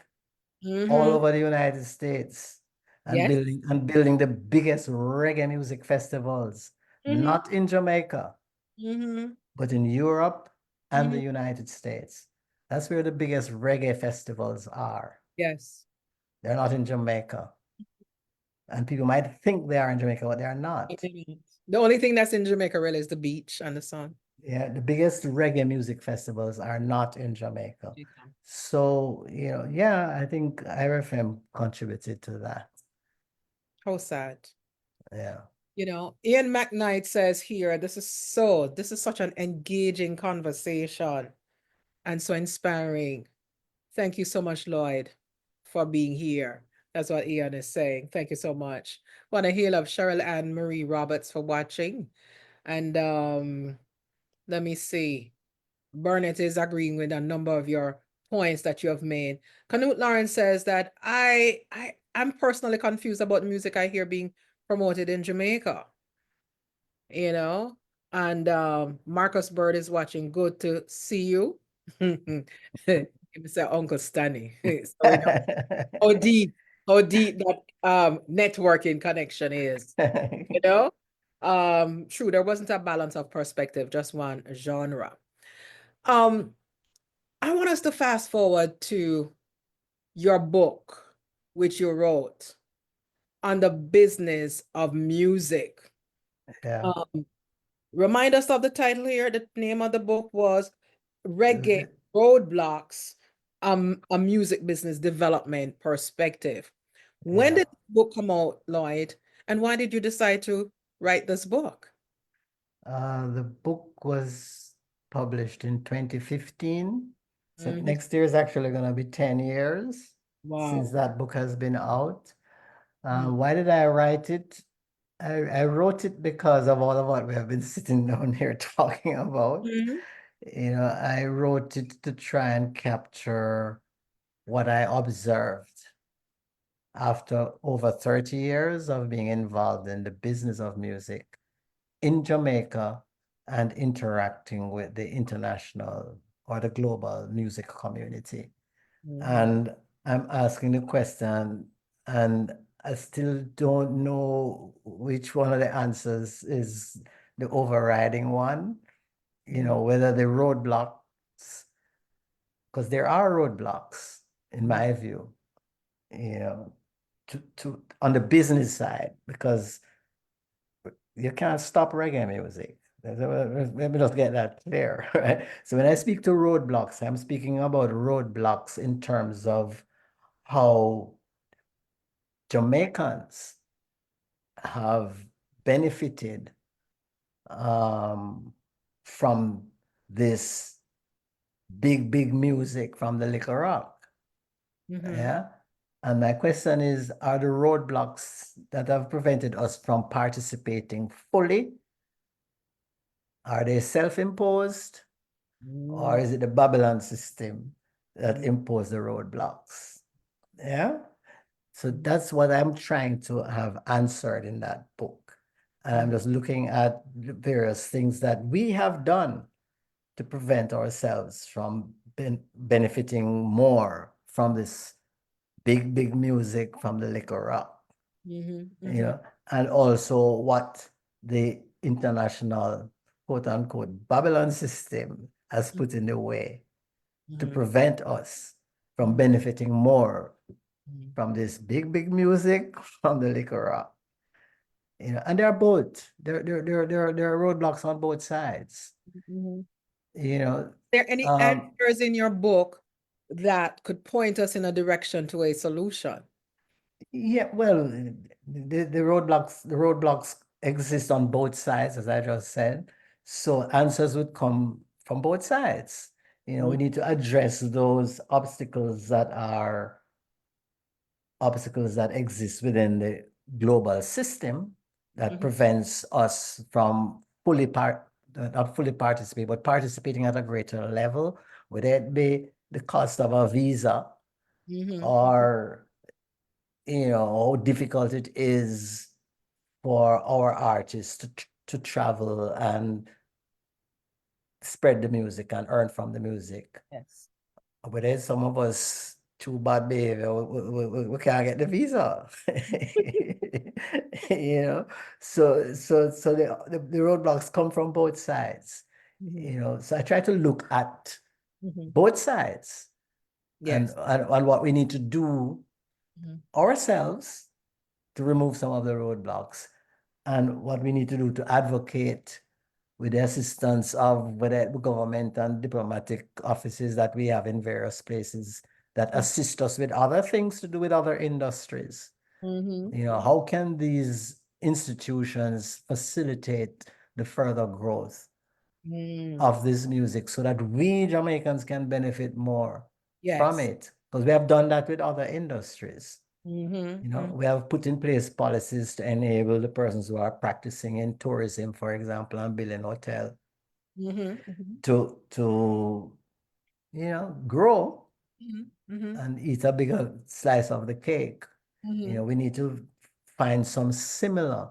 all Mm-hmm. over the United States and Yes. building the biggest reggae music festivals, Mm-hmm. not in Jamaica, Mm-hmm. but in Europe and the Mm-hmm. United States. That's where the biggest reggae festivals are. Yes. They're not in Jamaica. And people might think they are in Jamaica, but they are not. Mhm. The only thing that's in Jamaica really is the beach and the sun. Yeah, the biggest reggae music festivals are not in Jamaica. So, yeah, I think IRFM contributed to that. How sad. Yeah. Ian McKnight says here, this is such an engaging conversation and so inspiring. Thank you so much, Lloyd, for being here. That's what Ian is saying. Thank you so much. Want to hail of Cheryl Ann Marie Roberts for watching. And let me see. Burnett is agreeing with a number of your points that you have made. Canute Lawrence says that I'm personally confused about the music I hear being promoted in Jamaica. And Marcus Bird is watching. Good to see you. He said Uncle Stanley. So we know how deep that networking connection is. True, there wasn't a balance of perspective, just one genre. I want us to fast forward to your book, which you wrote on the business of music. Yeah. Remind us of the title here. The name of the book was Reggae Roadblocks, a Music Business Development Perspective. When did the book come out, Lloyd? And why did you decide to write this book? The book was published in 2015. So Mhm. next year is actually going to be 10 years since Wow. that book has been out. Why did I write it? I wrote it because of all of what we have been sitting down here talking about. Mhm. I wrote it to try and capture what I observed after over 30 years of being involved in the business of music in Jamaica and interacting with the international or the global music community. And I'm asking the question, and I still don't know which one of the answers is the overriding one, whether the roadblocks, because there are roadblocks, in my view, on the business side, because you can't stop reggae music. Let me just get that clear, right? So when I speak to roadblocks, I'm speaking about roadblocks in terms of how Jamaicans have benefited from this big music from the liquor rock. Yeah. And my question is, are the roadblocks that have prevented us from participating fully, are they self-imposed, or is it the Babylon system that imposed the roadblocks? Yeah. So that's what I'm trying to have answered in that book. And I'm just looking at the various things that we have done to prevent ourselves from benefiting more from this big music from the liquor rock, and also what the international quote unquote Babylon system has put in the way to prevent us from benefiting more from this big music from the liquor rock. And there are roadblocks on both sides. There any answers in your book that could point us in a direction to a solution? Yeah, well, the roadblocks exist on both sides, as I just said. So answers would come from both sides. You know, we need to address those obstacles that exist within the global system that prevents us from not fully participate, but participating at a greater level, whether it be the cost of a visa or, you know, how difficult it is for our artists to travel and spread the music and earn from the music. Yes. But then some of us too bad behavior, we can't get the visa. You know, so the roadblocks come from both sides. You know, so I try to look at both sides Yes. and what we need to do ourselves to remove some of the roadblocks and what we need to do to advocate with the assistance of whether the government and diplomatic offices that we have in various places that assist us with other things to do with other industries. You know, how can these institutions facilitate the further growth of this music so that we Jamaicans can benefit more from Yes. it? Because we have done that with other industries. Mm-hmm. You know, we have put in place policies to enable the persons who are practicing in tourism, for example, and building hotel to you know, grow and eat a bigger slice of the cake. You know, we need to find some similar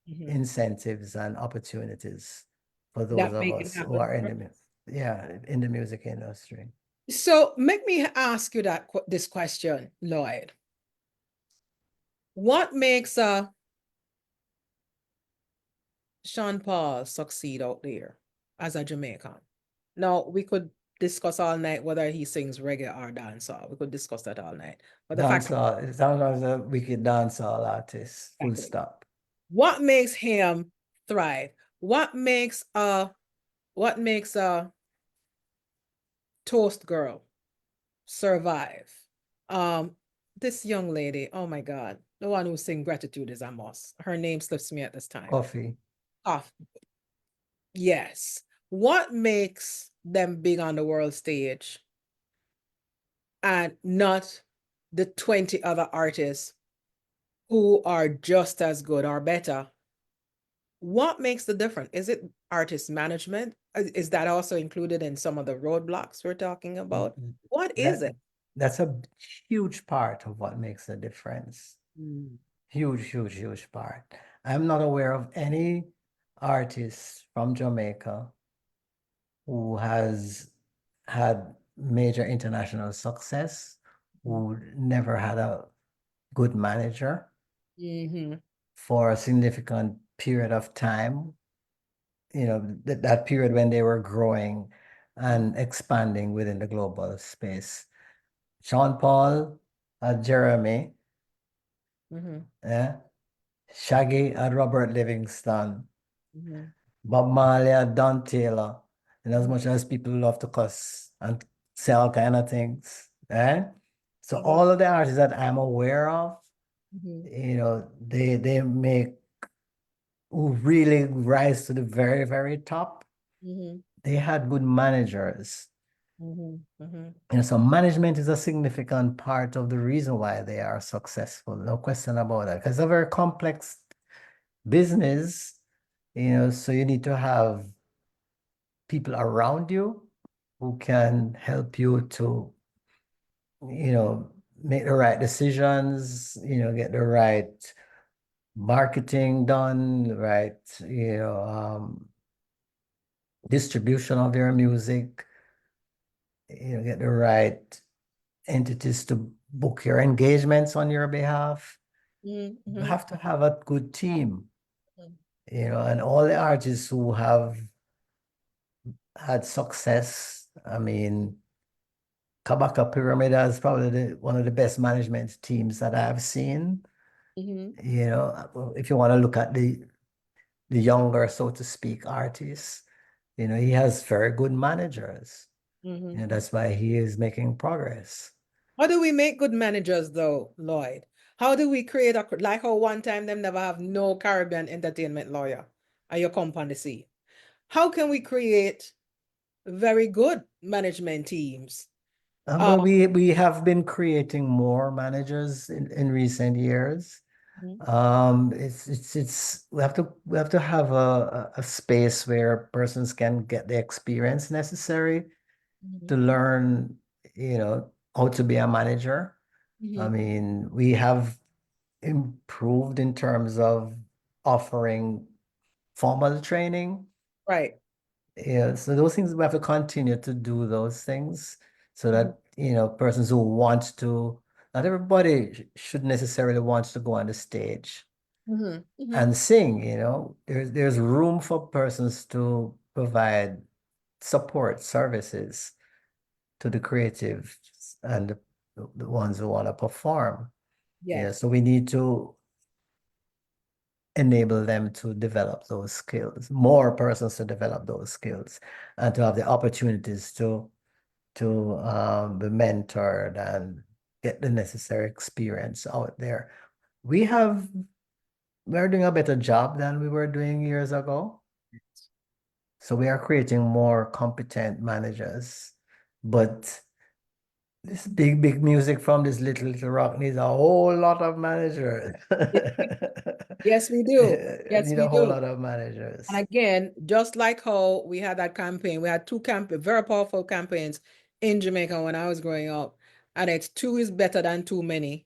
incentives and opportunities for those That of make it us who happen. are in the music industry. So make me ask you this question, Lloyd. What makes Sean Paul succeed out there as a Jamaican? Now, we could discuss all night whether he sings reggae or dancehall. We could discuss that all night. But the fact Dancehall, Sean is a wicked dancehall artist, full stop. What makes him thrive? What makes a Toast Girl survive? This young lady, oh my God, the one who sing Gratitude is a Must. Her name slips me at this time. Coffee. Yes. What makes them big on the world stage and not the 20 other artists who are just as good or better? What makes the difference? Is it artist management? Is that also included in some of the roadblocks we're talking about? What is it? That's a huge part of what makes a difference. Huge, huge, huge part. I'm not aware of any artist from Jamaica who has had major international success, who never had a good manager for a significant period of time. You know, that period when they were growing and expanding within the global space. Sean Paul, Jeremy, Shaggy and Robert Livingston, Bob Marley and Don Taylor. And as much as people love to cuss and say all kind of things, so all of the artists that I'm aware of, you know, they make who really rise to the very, very top. They had good managers. You know, so management is a significant part of the reason why they are successful. No question about that. Because it's a very complex business, you know, so you need to have people around you who can help you to, you know, make the right decisions, you know, get the right marketing done, right, you know, distribution of your music, you know, get the right entities to book your engagements on your behalf. You have to have a good team, you know, and all the artists who have had success, I mean, Kabaka Pyramid is probably one of the best management teams that I've seen. You know, if you want to look at the younger, so to speak, artists, you know, he has very good managers. You know, that's why he is making progress. How do we make good managers though, Lloyd? How do we create like how one time them never have no Caribbean entertainment lawyer and you come on the scene? How can we create very good management teams. Well, we have been creating more managers in recent years. Mhm, It's we have to have a space where persons can get the experience necessary to mhm, learn, how to be a manager. I mhm. mean, we have improved in terms of offering formal training. Right. Yeah, so those things we have to continue to do those things so Mhm, that, persons who want to, not everybody should necessarily want to go on the stage mhm, mhm. and sing, there's room for persons to provide support services to the creatives and the ones who want to perform. Yes. So we need to enable them to develop those skills, more persons to develop those skills, and to have the opportunities to be mentored and get the necessary experience out there. We're doing a better job than we were doing years ago. So we are creating more competent managers. But this big, big music from this little, little rock needs a whole lot of managers. Yes, we do. Yes, Need we a whole do. lot of And managers. again, just like how we had that campaign, we had two very powerful campaigns in Jamaica when I was growing up. And it's two is better than too many,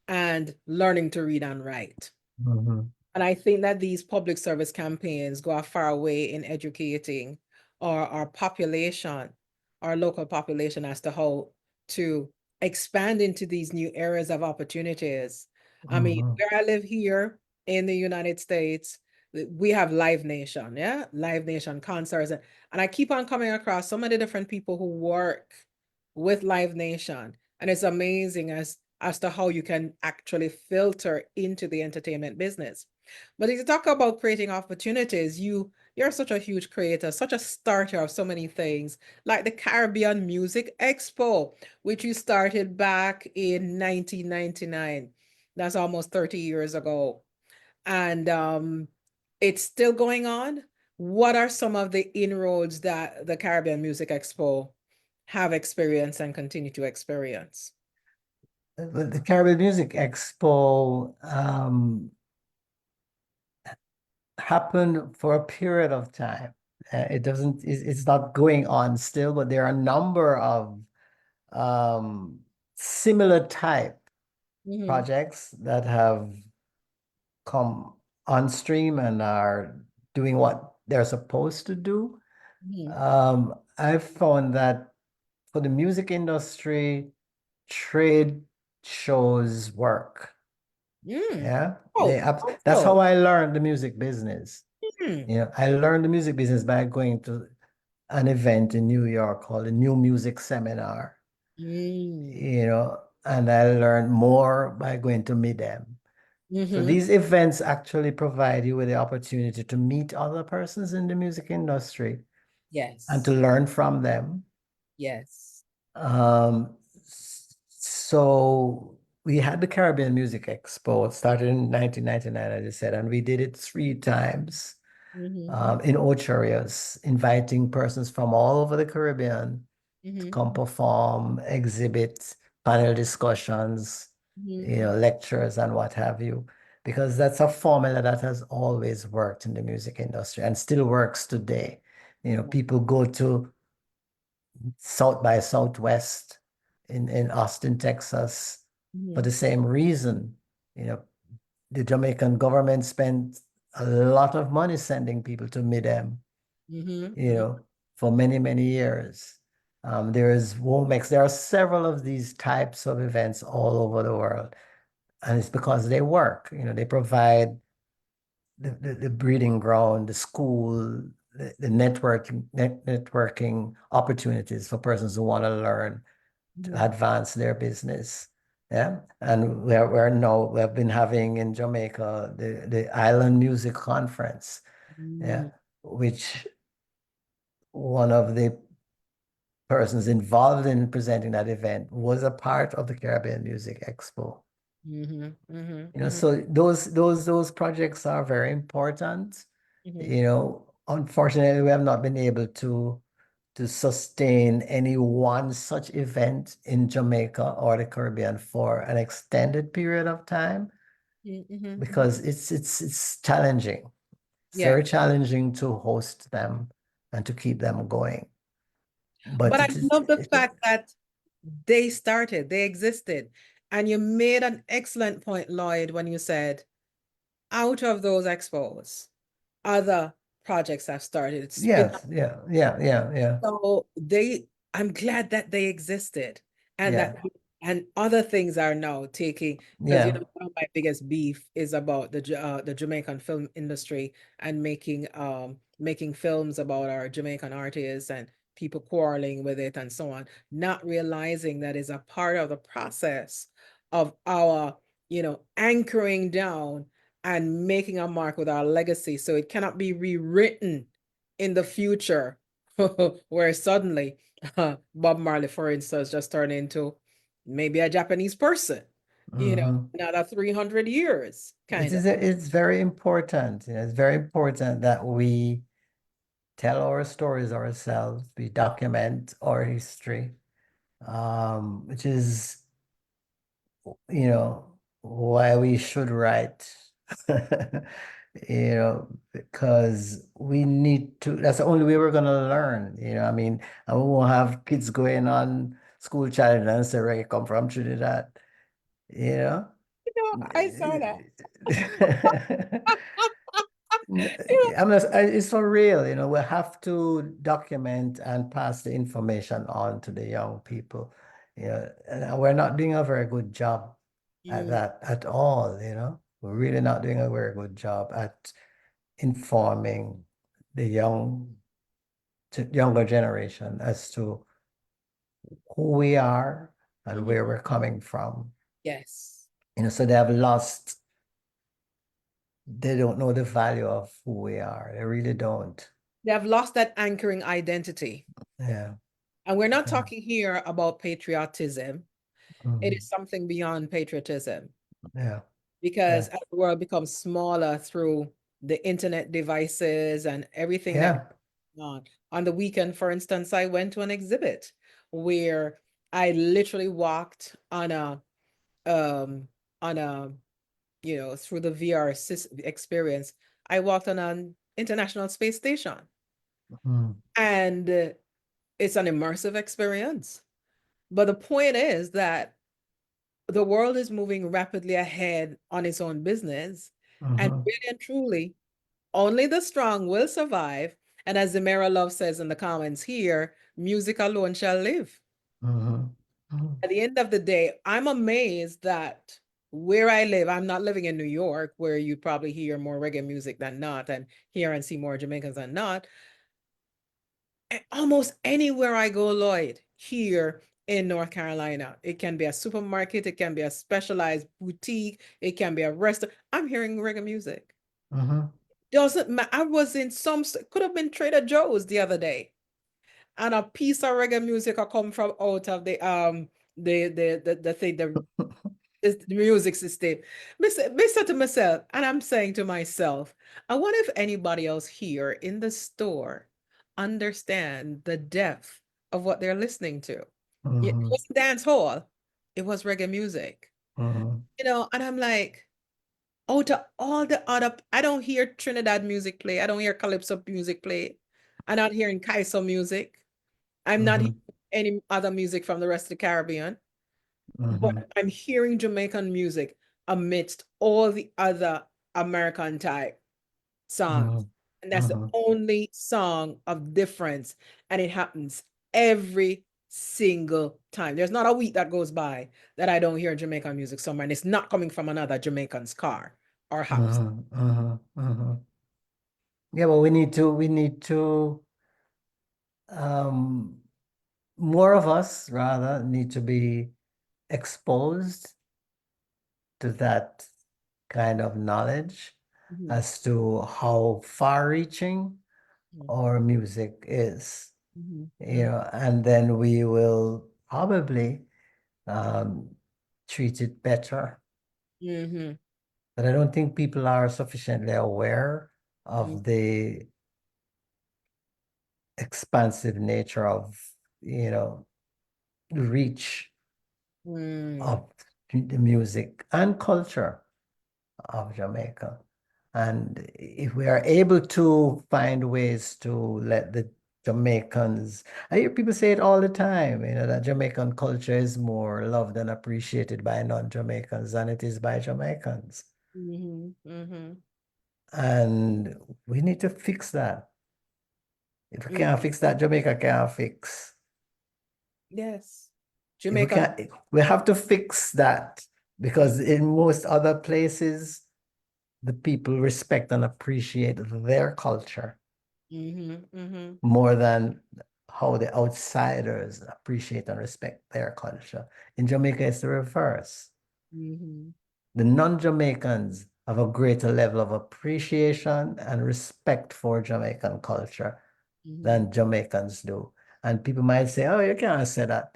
and learning to read and write. Mhm. And I think that these public service campaigns go a far way in educating our population, our local population, as to how to expand into these new areas of opportunities. I mean, Mhm. where I live here in the United States, we have Live Nation, yeah, Live Nation concerts. And I keep on coming across so many different people who work with Live Nation. And it's amazing as to how you can actually filter into the entertainment business. But if you talk about creating opportunities, you're such a huge creator, such a starter of so many things, like the Caribbean Music Expo, which you started back in 1999. That's almost 30 years ago. And it's still going on. What are some of the inroads that the Caribbean Music Expo have experienced and continue to experience? The Caribbean Music Expo happened for a period of time. It's not going on still, but there are a number of um, similar type Mhm, projects that have come on stream and are doing what they're supposed to do. mhm, I've found that for the music industry, trade shows work. mm. Yeah, Oh, how that's how so? I learned the music business. Mm, I learned the music business by going to an event in New York called the New Music Seminar, mm, and I learned more by going to MIDEM. So mm-hmm. these events actually provide you with the opportunity to meet other persons in the music industry and to Yes, learn from them. yes. Um, so we had the Caribbean Music Expo. It started in 1999, as I said, and we did it 3 times Mm-hmm, in Ocho Rios, inviting persons from all over the Caribbean to mm-hmm, come perform, exhibit, panel discussions, mm-hmm, lectures and what have you, because that's a formula that has always worked in the music industry and still works today. People go to South by Southwest in Austin, Texas, for mm-hmm, the same reason. You know, the Jamaican government spent a lot of money sending people to MIDEM, mm-hmm, you know, for many, many years. There is WOMEX. There are several of these types of events all over the world. And it's because they work, they provide the breeding ground, the school, the networking opportunities for persons who want to learn to mm-hmm, advance their business. Yeah. And we have been having in Jamaica the Island Music Conference. Yeah. mm-hmm, Which one of the persons involved in presenting that event was a part of the Caribbean Music Expo. mm-hmm, mm-hmm, So those projects are very important. mm-hmm, Unfortunately, we have not been able to to sustain any one such event in Jamaica or the Caribbean for an extended period of time because it's challenging. It's Yeah. very challenging to host them and to keep them going. But But I it is love the fact that they started, they existed. And you made an excellent point, Lloyd, when you said out of those expos, other projects have started. yes, yeah. So I'm glad that they existed and Yeah, and other things are now taking, because yeah. one of my biggest beef is about the Jamaican film industry and making films about our Jamaican artists and people quarreling with it and so on, not realizing that is a part of the process of our, anchoring down and making a mark with our legacy, so it cannot be rewritten in the future where suddenly Bob Marley, for instance, just turned into maybe a Japanese person, another 300 years, kind of. It's very important. It's very important that we tell our stories ourselves, we document our history, which is, why we should write, because we need to, that's the only way we're gonna learn, I mean, and we won't have kids going on school challenge and say reggae come from Trinidad, you know? I saw that. I mean, it's for real, we have to document and pass the information on to the young people, and we're not doing a very good job at Mm, that at all, We're really not doing a very good job at informing the younger generation as to who we are and mhm. where we're coming from. Yes. So they don't know the value of who we are. They really don't. They have lost that anchoring identity. Yeah. And we're not Yeah. talking here about patriotism. It is Mhm. something beyond patriotism, Yeah. because Yeah. as the world becomes smaller through the internet devices and everything that Yeah. on the weekend, for instance, I went to an exhibit where I literally walked um on a through the VR experience. I walked on an International Space Station, Mhm. and it's an immersive experience. But the point is that the world is moving rapidly ahead on its own business, and Mhm. really and truly, only the strong will survive. And as Zamira Love says in the comments here, music alone shall live. Mhm. Mhm. At the end of the day, I'm amazed that where I live, I'm not living in New York, where you probably hear more reggae music than not, and hear and see more Jamaicans than not. Almost anywhere I go, Lloyd, here in North Carolina, it can be a supermarket, it can be a specialized boutique, it can be a restaurant. I'm hearing reggae music. Mhm. Doesn't matter. I was in could have been Trader Joe's the other day, and a piece of reggae music will come from out of the thing, the music system. Mister to myself, and I'm saying to myself, I wonder if anybody else here in the store understand the depth of what they're listening to. It Mhm. wasn't dance hall, it was reggae music. Mhm. And I'm like, oh, to all the other, I don't hear Trinidad music play. I don't hear Calypso music play. I'm not hearing Kaiso music. I'm not hearing Mhm. any other music from the rest of the Caribbean, but Mhm. I'm hearing Jamaican music amidst all the other American type songs. Mhm. And that's the Mhm. only song of difference. And it happens every single time. There's not a week that goes by that I don't hear Jamaican music somewhere. And it's not coming from another Jamaican's car or house. Mhm. Mhm. Mhm. Yeah, well, we need to um more of us rather need to be exposed to that kind of knowledge Mhm, as to how far-reaching mhm, our music is, mhm, mhm, and then we will probably um, treat it better. mhm, But I don't think people are sufficiently aware mhm. of the expansive nature of, the reach of the music and culture of Jamaica. And if we are able to find ways to let the Jamaicans, I hear people say it all the time, that Jamaican culture is more loved and appreciated by non-Jamaicans than it is by Jamaicans. And we need to fix that. If we can't fix that, Jamaica can't fix. Yes. If we Jamaica. can't, we have to fix that, because in most other places, the people respect and appreciate their culture more than how the outsiders appreciate and respect their culture. In Jamaica, it's the reverse. The non-Jamaicans have a greater level of appreciation and respect for Jamaican culture than Jamaicans do. And people might say, oh, you can't say that.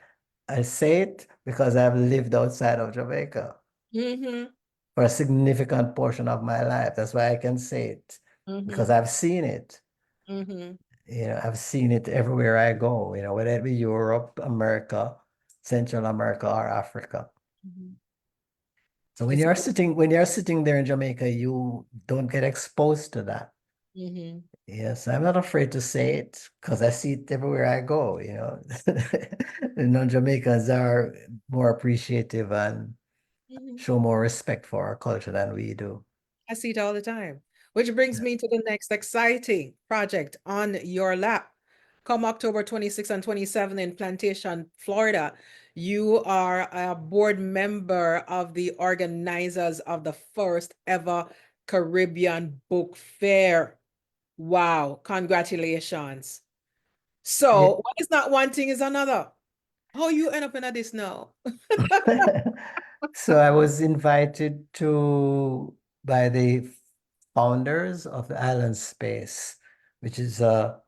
I say it because I've lived outside of Jamaica for a significant portion of my life. That's why I can say it, because I've seen it. I've seen it everywhere I go, whether it be Europe, America, Central America, or Africa. So when you're sitting there in Jamaica, you don't get exposed to that. Yes, I'm not afraid to say it because I see it everywhere I go, The non-Jamaicans are more appreciative and show more respect for our culture than we do. I see it all the time. Which brings me to the next exciting project on your lap. Come October 26 and 27 in Plantation, Florida, you are a board member of the organizers of the first ever Caribbean Book Fair. Wow, congratulations. So what is not one thing is another. How you end up in this now? So I was invited by the founders of the Island Space, which is a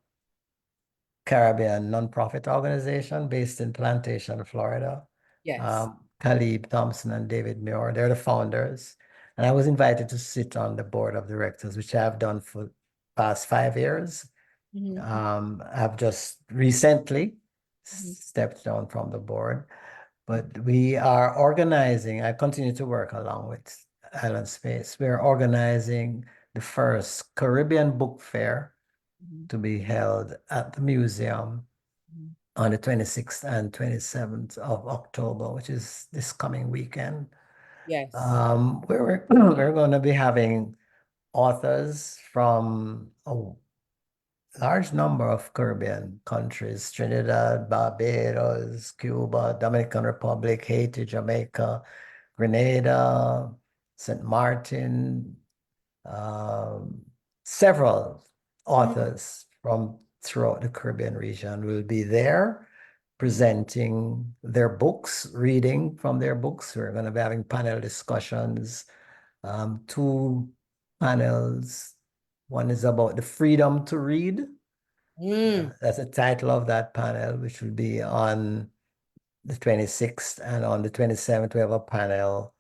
Caribbean nonprofit organization based in Plantation, Florida. Yes. Khalib Thompson and David Muir, they're the founders. And I was invited to sit on the board of directors, which I've done for the past 5 years. I've just recently stepped down from the board, but we are organizing. I continue to work along with Island Space. We're organizing the first Caribbean Book Fair to be held at the museum on the 26th and 27th of October, which is this coming weekend. Yes. We're going to be having authors from a large number of Caribbean countries: Trinidad, Barbados, Cuba, Dominican Republic, Haiti, Jamaica, Grenada, St. Martin, several authors from throughout the Caribbean region will be there presenting their books, reading from their books. We're going to be having panel discussions, 2 panels. One is about the freedom to read. That's the title of that panel, which will be on the 26th. And on the 27th, we have a panel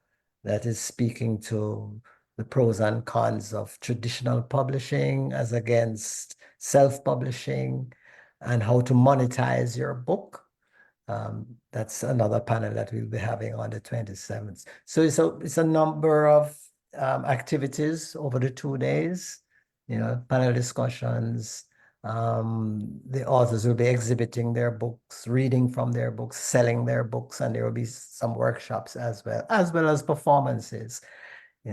that is speaking to the pros and cons of traditional publishing as against self-publishing and how to monetize your book. That's another panel that we'll be having on the 27th. So it's a number of activities over the 2 days, panel discussions. The authors will be exhibiting their books, reading from their books, selling their books, and there will be some workshops as well as performances,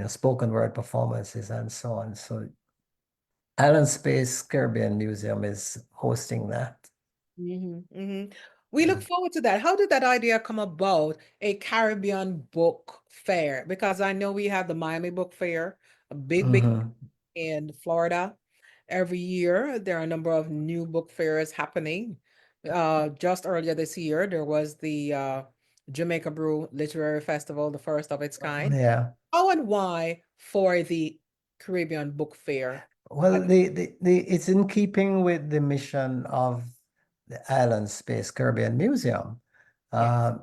spoken word performances and so on. So Island Space Caribbean Museum is hosting that. We look forward to that. How did that idea come about, a Caribbean book fair? Because I know we have the Miami Book Fair, a big in Florida. Every year, there are a number of new book fairs happening. Just earlier this year, there was the Jamaica Brew Literary Festival, the first of its kind. Yeah. How and why for the Caribbean Book Fair? Well, it's in keeping with the mission of the Island Space Caribbean Museum.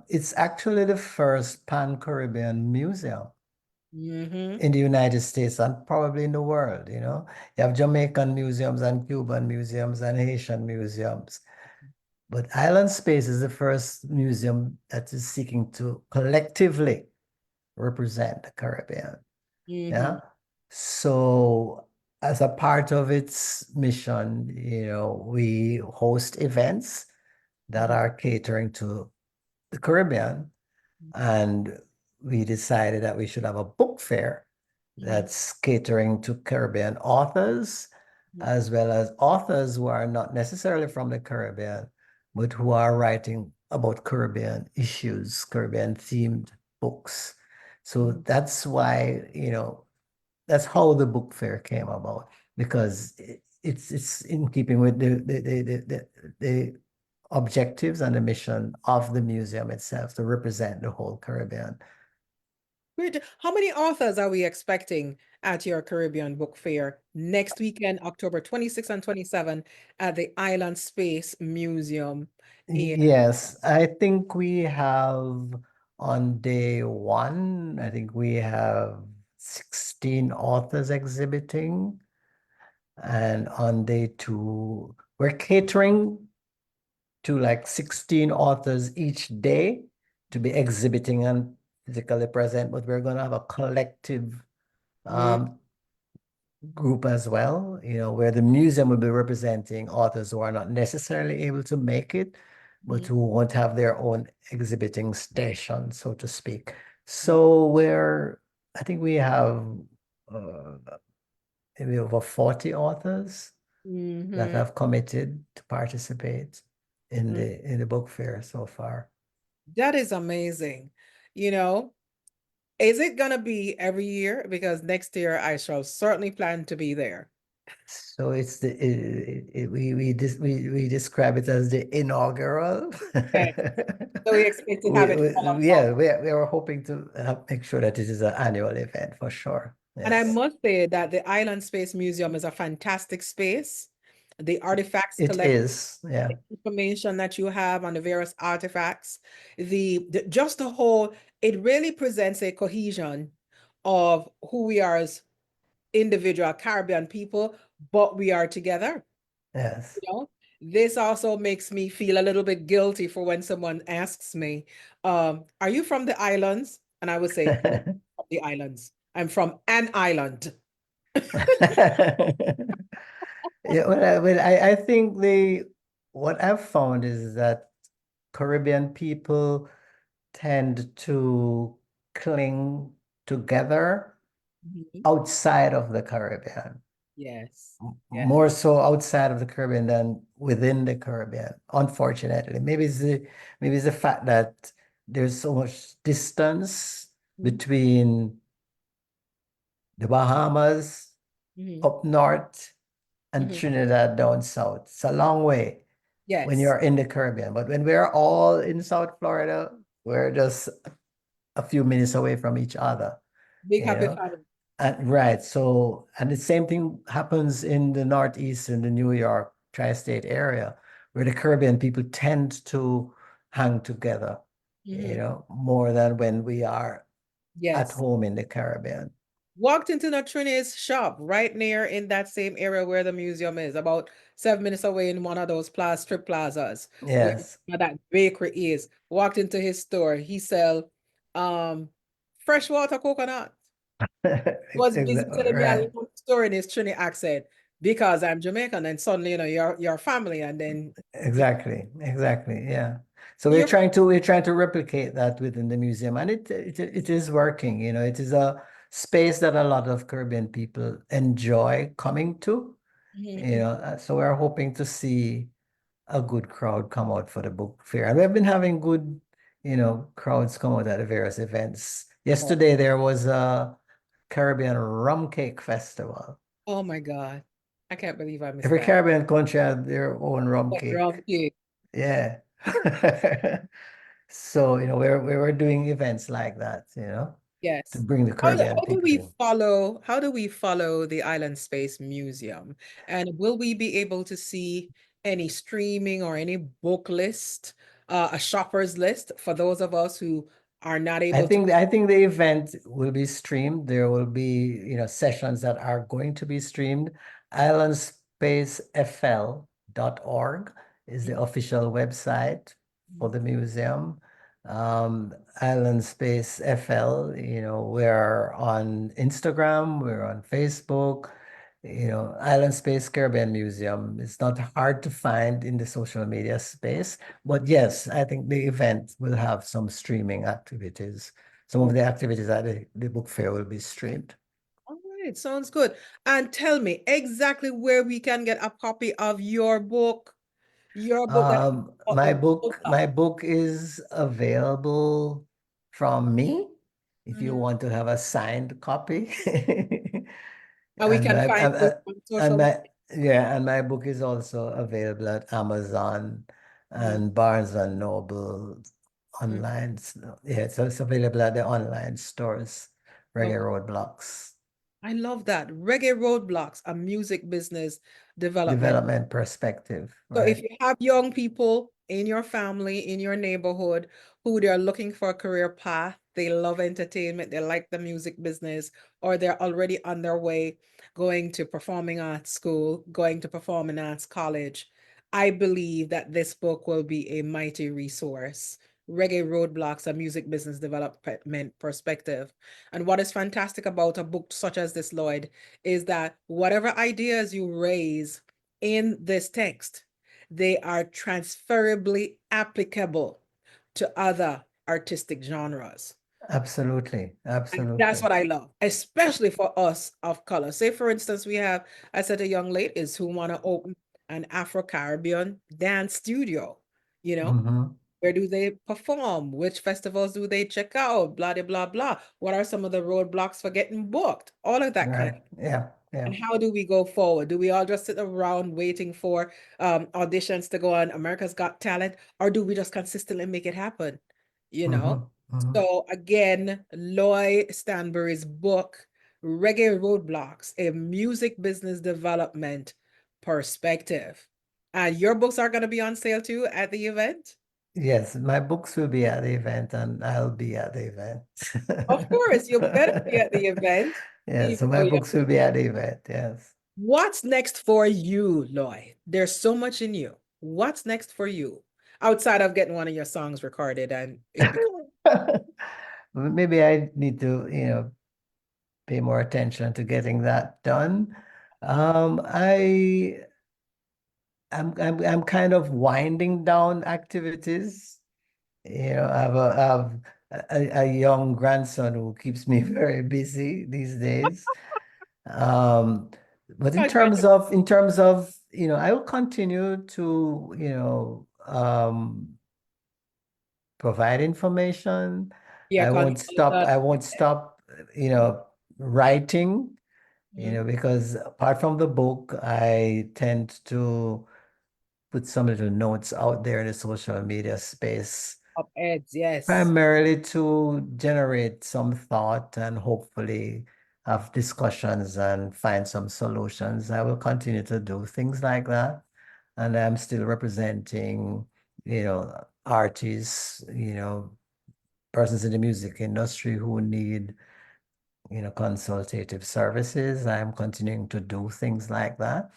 It's actually the first Pan-Caribbean museum. Mm-hmm. in the United States and probably in the world, you know. You have Jamaican museums and Cuban museums and Haitian museums. But Island Space is the first museum that is seeking to collectively represent the Caribbean. Mm-hmm. Yeah. So as a part of its mission, you know, we host events that Mm-hmm. are catering to the Caribbean. And we decided that we should have a book fair Mm-hmm. that's catering to Caribbean authors, Mm-hmm. as well as authors who are not necessarily from the Caribbean, but who are writing about Caribbean issues, Caribbean themed books. So Mm-hmm. that's why, you know, that's how the book fair came about, because it's in keeping with the objectives and the mission of the museum itself to represent the whole Caribbean. Great. How many authors are we expecting at your Caribbean Book Fair next weekend, October 26 and 27 at the Island Space Museum in Yes, I think we have on day one, I think we have 16 authors exhibiting. And on day two, we're catering to like 16 authors each day to be exhibiting and physically present, but we're going to have a collective Mhm. um, group as well, you know, where the museum will be representing authors who are not necessarily able to make it, but Mhm. who won't have their own exhibiting station, so to speak. So I think we have uh, maybe over 40 authors that Mhm. have committed to participate in Mhm. the book fair so far. That is amazing. You know, is it gonna be every year? Because next year I shall certainly plan to be there. So it's we describe it as the inaugural. Okay. So we expect to have it all Yeah, along. we are hoping to make sure that it is an annual event for sure. And I Yes, must say that the Island Space Museum is a fantastic space. The artifacts it collection, is. Yeah. information that you have on the various artifacts, the just the whole, it really presents a cohesion of who we are as individual Caribbean people, but we are together. Yes. You know, this also makes me feel a little bit guilty for when someone asks me, are you from the islands? And I would say, no, from the islands. I'm from an island. Yeah, I think what I've found is that Caribbean people tend to cling together Mhm. outside of the Caribbean, Yes. Yes. more so outside of the Caribbean than within the Caribbean, unfortunately. Maybe it's the fact that there's so much distance Mhm. between the Bahamas Mhm. up north and Mhm. Trinidad down south. It's a long way when Yes. you're in the Caribbean. But when we're all in South Florida, we're just a few minutes away from each other, Big you happy know? family. And right. So, and the same thing happens in the Northeast, in the New York tri-state area, where the Caribbean people tend to hang together, you Mhm. know, more than when we are at Yes. home in the Caribbean. Walked into Natrini's shop right near in that same area where the museum is, about 7 minutes away in one of those strip plazas where Yes. that bakery is. Walked into his store. He sell freshwater coconut. Was busy telling me a Right. long story in his Trini accent because I'm Jamaican and suddenly, your family and then Exactly. Yeah. So you're we're trying to replicate that within the museum, and it is working. You know, it is a space that a lot of Caribbean people enjoy coming to. You Mhm. know, so we're hoping to see a good crowd come out for the book fair, and we've been having good, you know, crowds come out at the various events. Oh, Yesterday there was a Caribbean rum cake festival. oh my God. I can't believe I missed Every that. Caribbean country had their own rum But cake. rum cake. Yeah. So, you know, we're doing events like that, you know, to Yes. bring the Caribbean people in. How do we follow the Island Space Museum? And will we be able to see any streaming or any book list, a shopper's list for those of us who are not able to. I think the event will be streamed. There will be, sessions that are going to be streamed. islandspacefl.org is the official website for the museum. Island Space FL, we're on Instagram, we're on Facebook, Island Space Caribbean Museum. It's not hard to find in the social media space, but yes, I think the event will have some streaming activities. Some of the activities at the book fair will be streamed. All right, sounds good. And tell me exactly where we can get a copy of your book that about the World Cup. My book is available from me if you Mhm. want to have a signed copy. And we And can my find you on and social. my yeah, and my book is also available at Amazon Mhm. and Barnes and Noble Mhm. online. Yeah, so it's available at the online stores, Reggae Okay. Roadblocks. I love that. Reggae Roadblocks, a music business development. Development perspective, So if right? you have young people in your family, in your neighborhood, who they're looking for a career path, they love entertainment, they like the music business, or they're already on their way going to performing arts school, going to performing arts college, I believe that this book will be a mighty resource. Reggae Roadblocks, a music business development perspective. And what is fantastic about a book such as this, Lloyd, is that whatever ideas you raise in this text, they are transferably applicable to other artistic genres. Absolutely, And that's absolutely. what I love, especially for us of color. Say, for instance, we have a set of young ladies who want to open an Afro-Caribbean dance studio, you know? Mm-hmm. Where do they perform? Which festivals do they check out? Blah, blah, blah, blah. What are some of the roadblocks for getting booked? All of that kind of. Right. Yeah, And yeah. how do we go forward? Do we all just sit around waiting for auditions to go on America's Got Talent, or do we just consistently make it happen? You know? Mm-hmm. Mm-hmm. So again, Lloyd Stanbury's book, Reggae Roadblocks, a music business development perspective. And your books are going to be on sale too at the event? Yes, my books will be at the event and I'll be at the event. Of course, you better be at the event. Yeah, so Even though my you're books will be at the event, yes. What's next for you, Lloyd? There's so much in you. What's next for you? Outside of getting one of your songs recorded and it becomes Maybe I need to, pay more attention to getting that done. Um, I I'm kind of winding down activities. I have a young grandson who keeps me very busy these days. Um, but in terms of, I will continue to, provide information. yeah, consultant. I won't stop, writing, Mhm. because apart from the book, I tend to put some little notes out there in the social media space, Op-eds, yes. primarily to generate some thought and hopefully have discussions and find some solutions. I will continue to do things like that. And I'm still representing, artists, persons in the music industry who need, consultative services. I'm continuing to do things like that,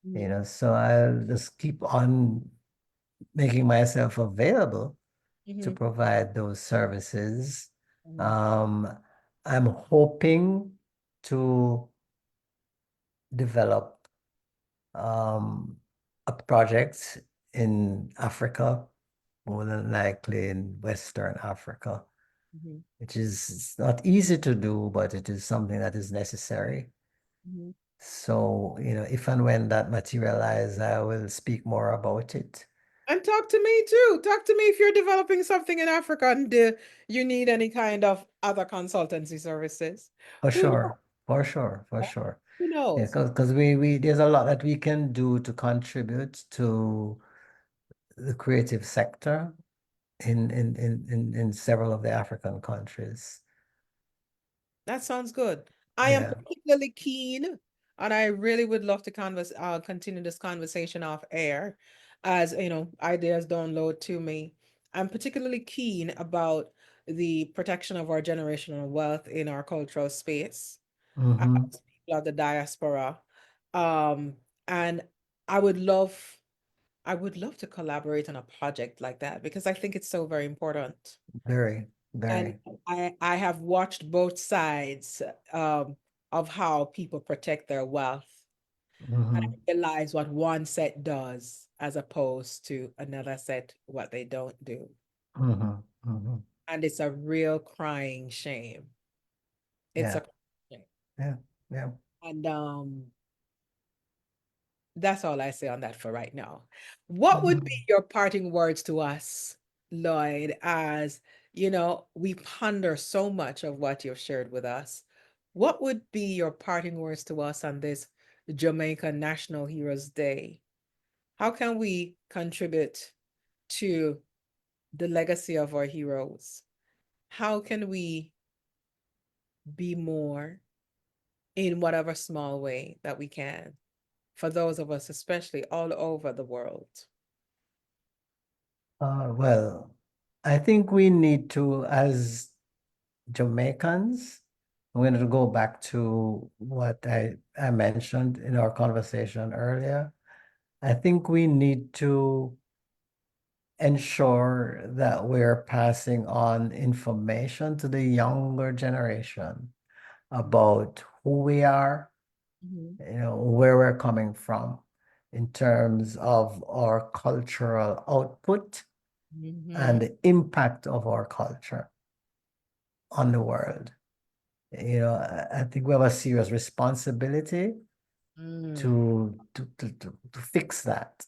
Mhm. so I'll just keep on making myself available to Mhm. provide those services. Mhm. Um, I'm hoping to develop a project in Africa, more than likely in Western Africa, Mhm. which is it's not easy to do, but it is something that is necessary. Mhm. So, if and when that materializes, I will speak more about it. And talk to me too. Talk to me if you're developing something in Africa and you need any kind of other consultancy services. For Who knows? sure, for sure, for sure. Who Yeah, knows? because we there's a lot that we can do to contribute to the creative sector in several of the African countries. That sounds good. I am Yeah. particularly keen, and I really would love to continue this conversation off air as, ideas download to me. I'm particularly keen about the protection of our generational wealth in our cultural space Mm-hmm. as people of the diaspora. Um, and I would love, I would love to collaborate on a project like that because I think it's so very important. Very, And very. I have watched both sides of how people protect their wealth. And Mm-hmm. I realize what one set does as opposed to another set what they don't do. Mm-hmm. Mm-hmm. And it's a real crying shame. It's Yeah, a shame. yeah, yeah. And that's all I say on that for right now. What would be Mm. your parting words to us, Lloyd, as we ponder so much of what you've shared with us? What would be your parting words to us on this Jamaica National Heroes Day? How can we contribute to the legacy of our heroes? How can we be more in whatever small way that we can for those of us, especially all over the world? Well, I think we need to, as Jamaicans, I'm going to go back to what I mentioned in our conversation earlier. I think we need to ensure that we're passing on information to the younger generation about who we are, Mhm. where we're coming from in terms of our cultural output and Mhm. the impact of our culture on the world. I think we have a serious responsibility Mm. to fix that,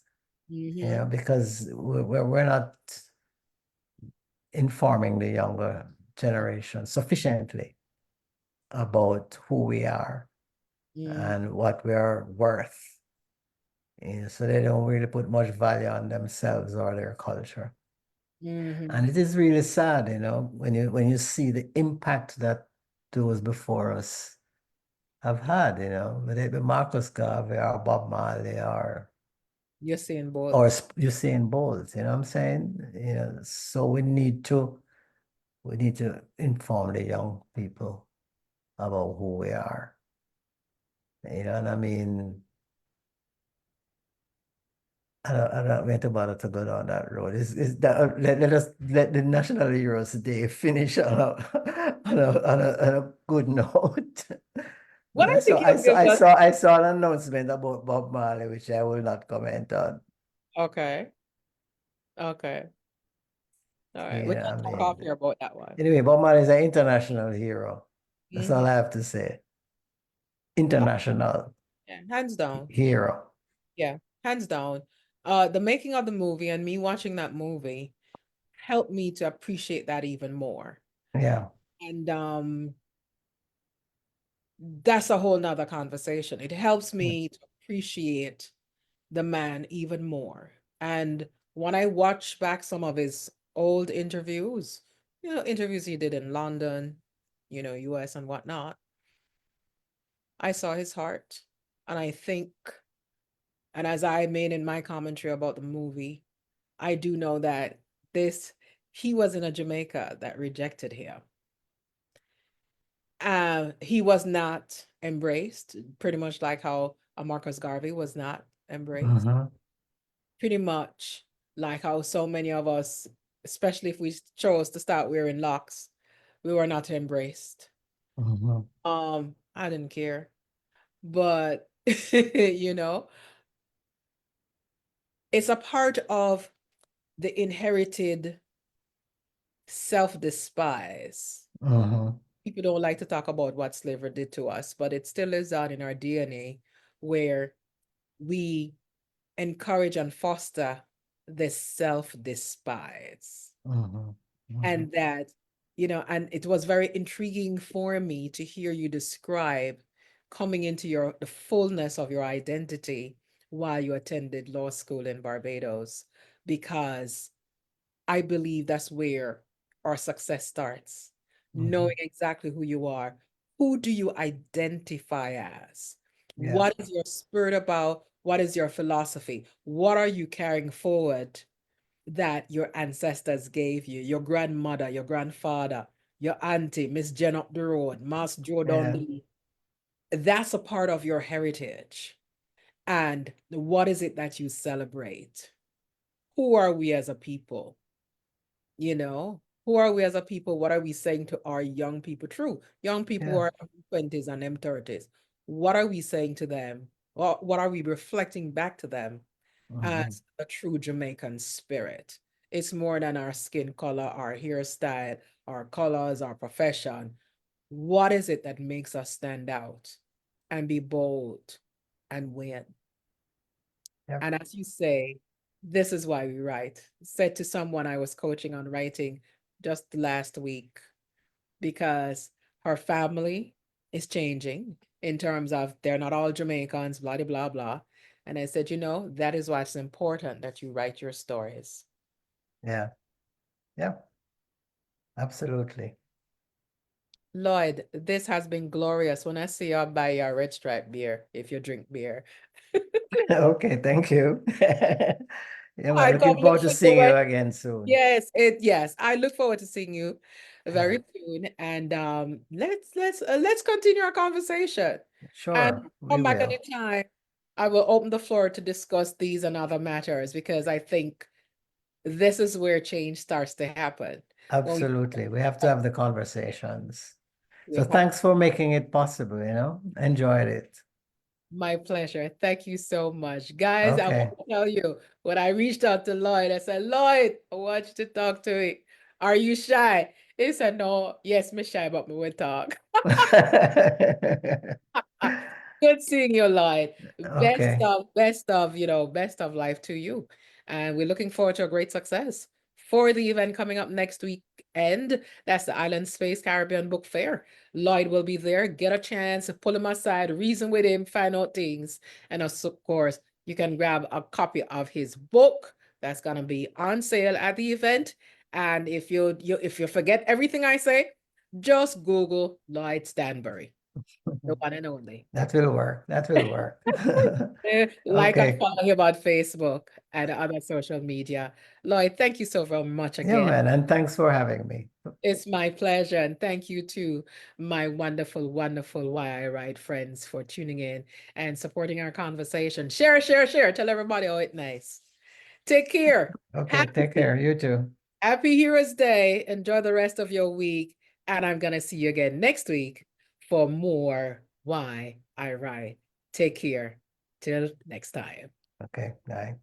Mhm. because we're not informing the younger generation sufficiently about who we are Mm. and what we are worth. So they don't really put much value on themselves or their culture. Mhm. And it is really sad, when you see the impact that those before us have had, whether it be Marcus Garvey or Bob Marley You're saying or both. Usain Bolt, you know what I'm saying? So we need to inform the young people about who we are. And I mean, I don't want to bother to go down that road. Is that let the National Heroes Day finish on a on a good note. Well, But I I saw think I you've saw given I us. saw I saw an announcement about Bob Marley, which I will not comment on. Okay. Okay. All right. We Yeah, can I talk mean, off here about that one. anyway, Bob Marley is an international hero. That's all Mhm. I have to say. Oh, International yeah. Hands down. hero. Yeah. Hands down. The making of the movie and me watching that movie helped me to appreciate that even more. Yeah. And that's a whole nother conversation. It helps me to appreciate the man even more. And when I watch back some of his old interviews, interviews he did in London, US and whatnot, I saw his heart. And I think, and as I made in my commentary about the movie, I do know that this, he was in a Jamaica that rejected him. He was not embraced, pretty much like how Marcus Garvey was not embraced. Mm-hmm. Pretty much like how so many of us, especially if we chose to start wearing locks, we were not embraced. Mm-hmm. I didn't care, but you know, it's a part of the inherited self-despise. Mm-hmm. People don't like to talk about what slavery did to us, but it still lives out in our DNA where we encourage and foster this self-despise. Mm-hmm. Mm-hmm. And that, and it was very intriguing for me to hear you describe coming into the fullness of your identity while you attended law school in Barbados, because I believe that's where our success starts. Mm-hmm. Knowing exactly who you are. Who do you identify as? Yeah. What is your spirit about? What is your philosophy? What are you carrying forward that your ancestors gave you, your grandmother, your grandfather, your auntie, Miss Jen up the road, Mas Joe Yeah. Dundee. That's a part of your heritage. And what is it that you celebrate? Who are we as a people? You know, who are we as a people? What are we saying to our young people? True, young people who Yeah. are in their 20s and them 30s. What are we saying to them? Or what are we reflecting back to them Mhm. as a true Jamaican spirit? It's more than our skin color, our hairstyle, our colors, our profession. What is it that makes us stand out and be bold and win? Yep. And as you say, this is why we write. Said to someone I was coaching on writing just last week, because her family is changing in terms of they're not all Jamaicans, blah, blah, blah, blah. And I said, you know, that is why it's important that you write your stories. Yeah. Yeah. Absolutely. Lloyd, this has been glorious. When I see you, I'll buy you a red stripe beer if you drink beer. Okay, thank you. Yeah, man, I come looking look forward to for seeing you. you again soon. Yes, I look forward to seeing you Yeah, very soon. And let's continue our conversation. And sure, we come back will. anytime. I will open the floor to discuss these and other matters because I think this is where change starts to happen. When we Absolutely. We have to have the conversations. we So have thanks for making it possible, Enjoyed it. my pleasure. Thank you so much. Guys, I Okay. want to tell you, when I reached out to Lloyd, I said, Lloyd, I want you to talk to me. Are you shy? He said, no, yes, me shy, but me will talk. Good seeing you, Lloyd. Okay. Best of life to you. And we're looking forward to a great success for the event coming up next weekend. That's the Island Space Caribbean Book Fair. Lloyd will be there. Get a chance, pull him aside, reason with him, find out things. And of course, you can grab a copy of his book that's gonna be on sale at the event. And if you forget everything I say, just Google Lloyd Stanbury, the one and only. That will work. That will work. Like and Okay. follow him on Facebook and other social media. Lloyd, thank you so very much Yeah, again. man. And thanks for having me. It's my pleasure. And thank you to my wonderful, wonderful Why I Write friends for tuning in and supporting our conversation. Share, share, share. Tell everybody how it's nice. Take care. Okay. Take Happy, care. You too. happy Heroes Day. Enjoy the rest of your week. And I'm going to see you again next week for more Why I Write. Take care. Till next time. Okay. Bye.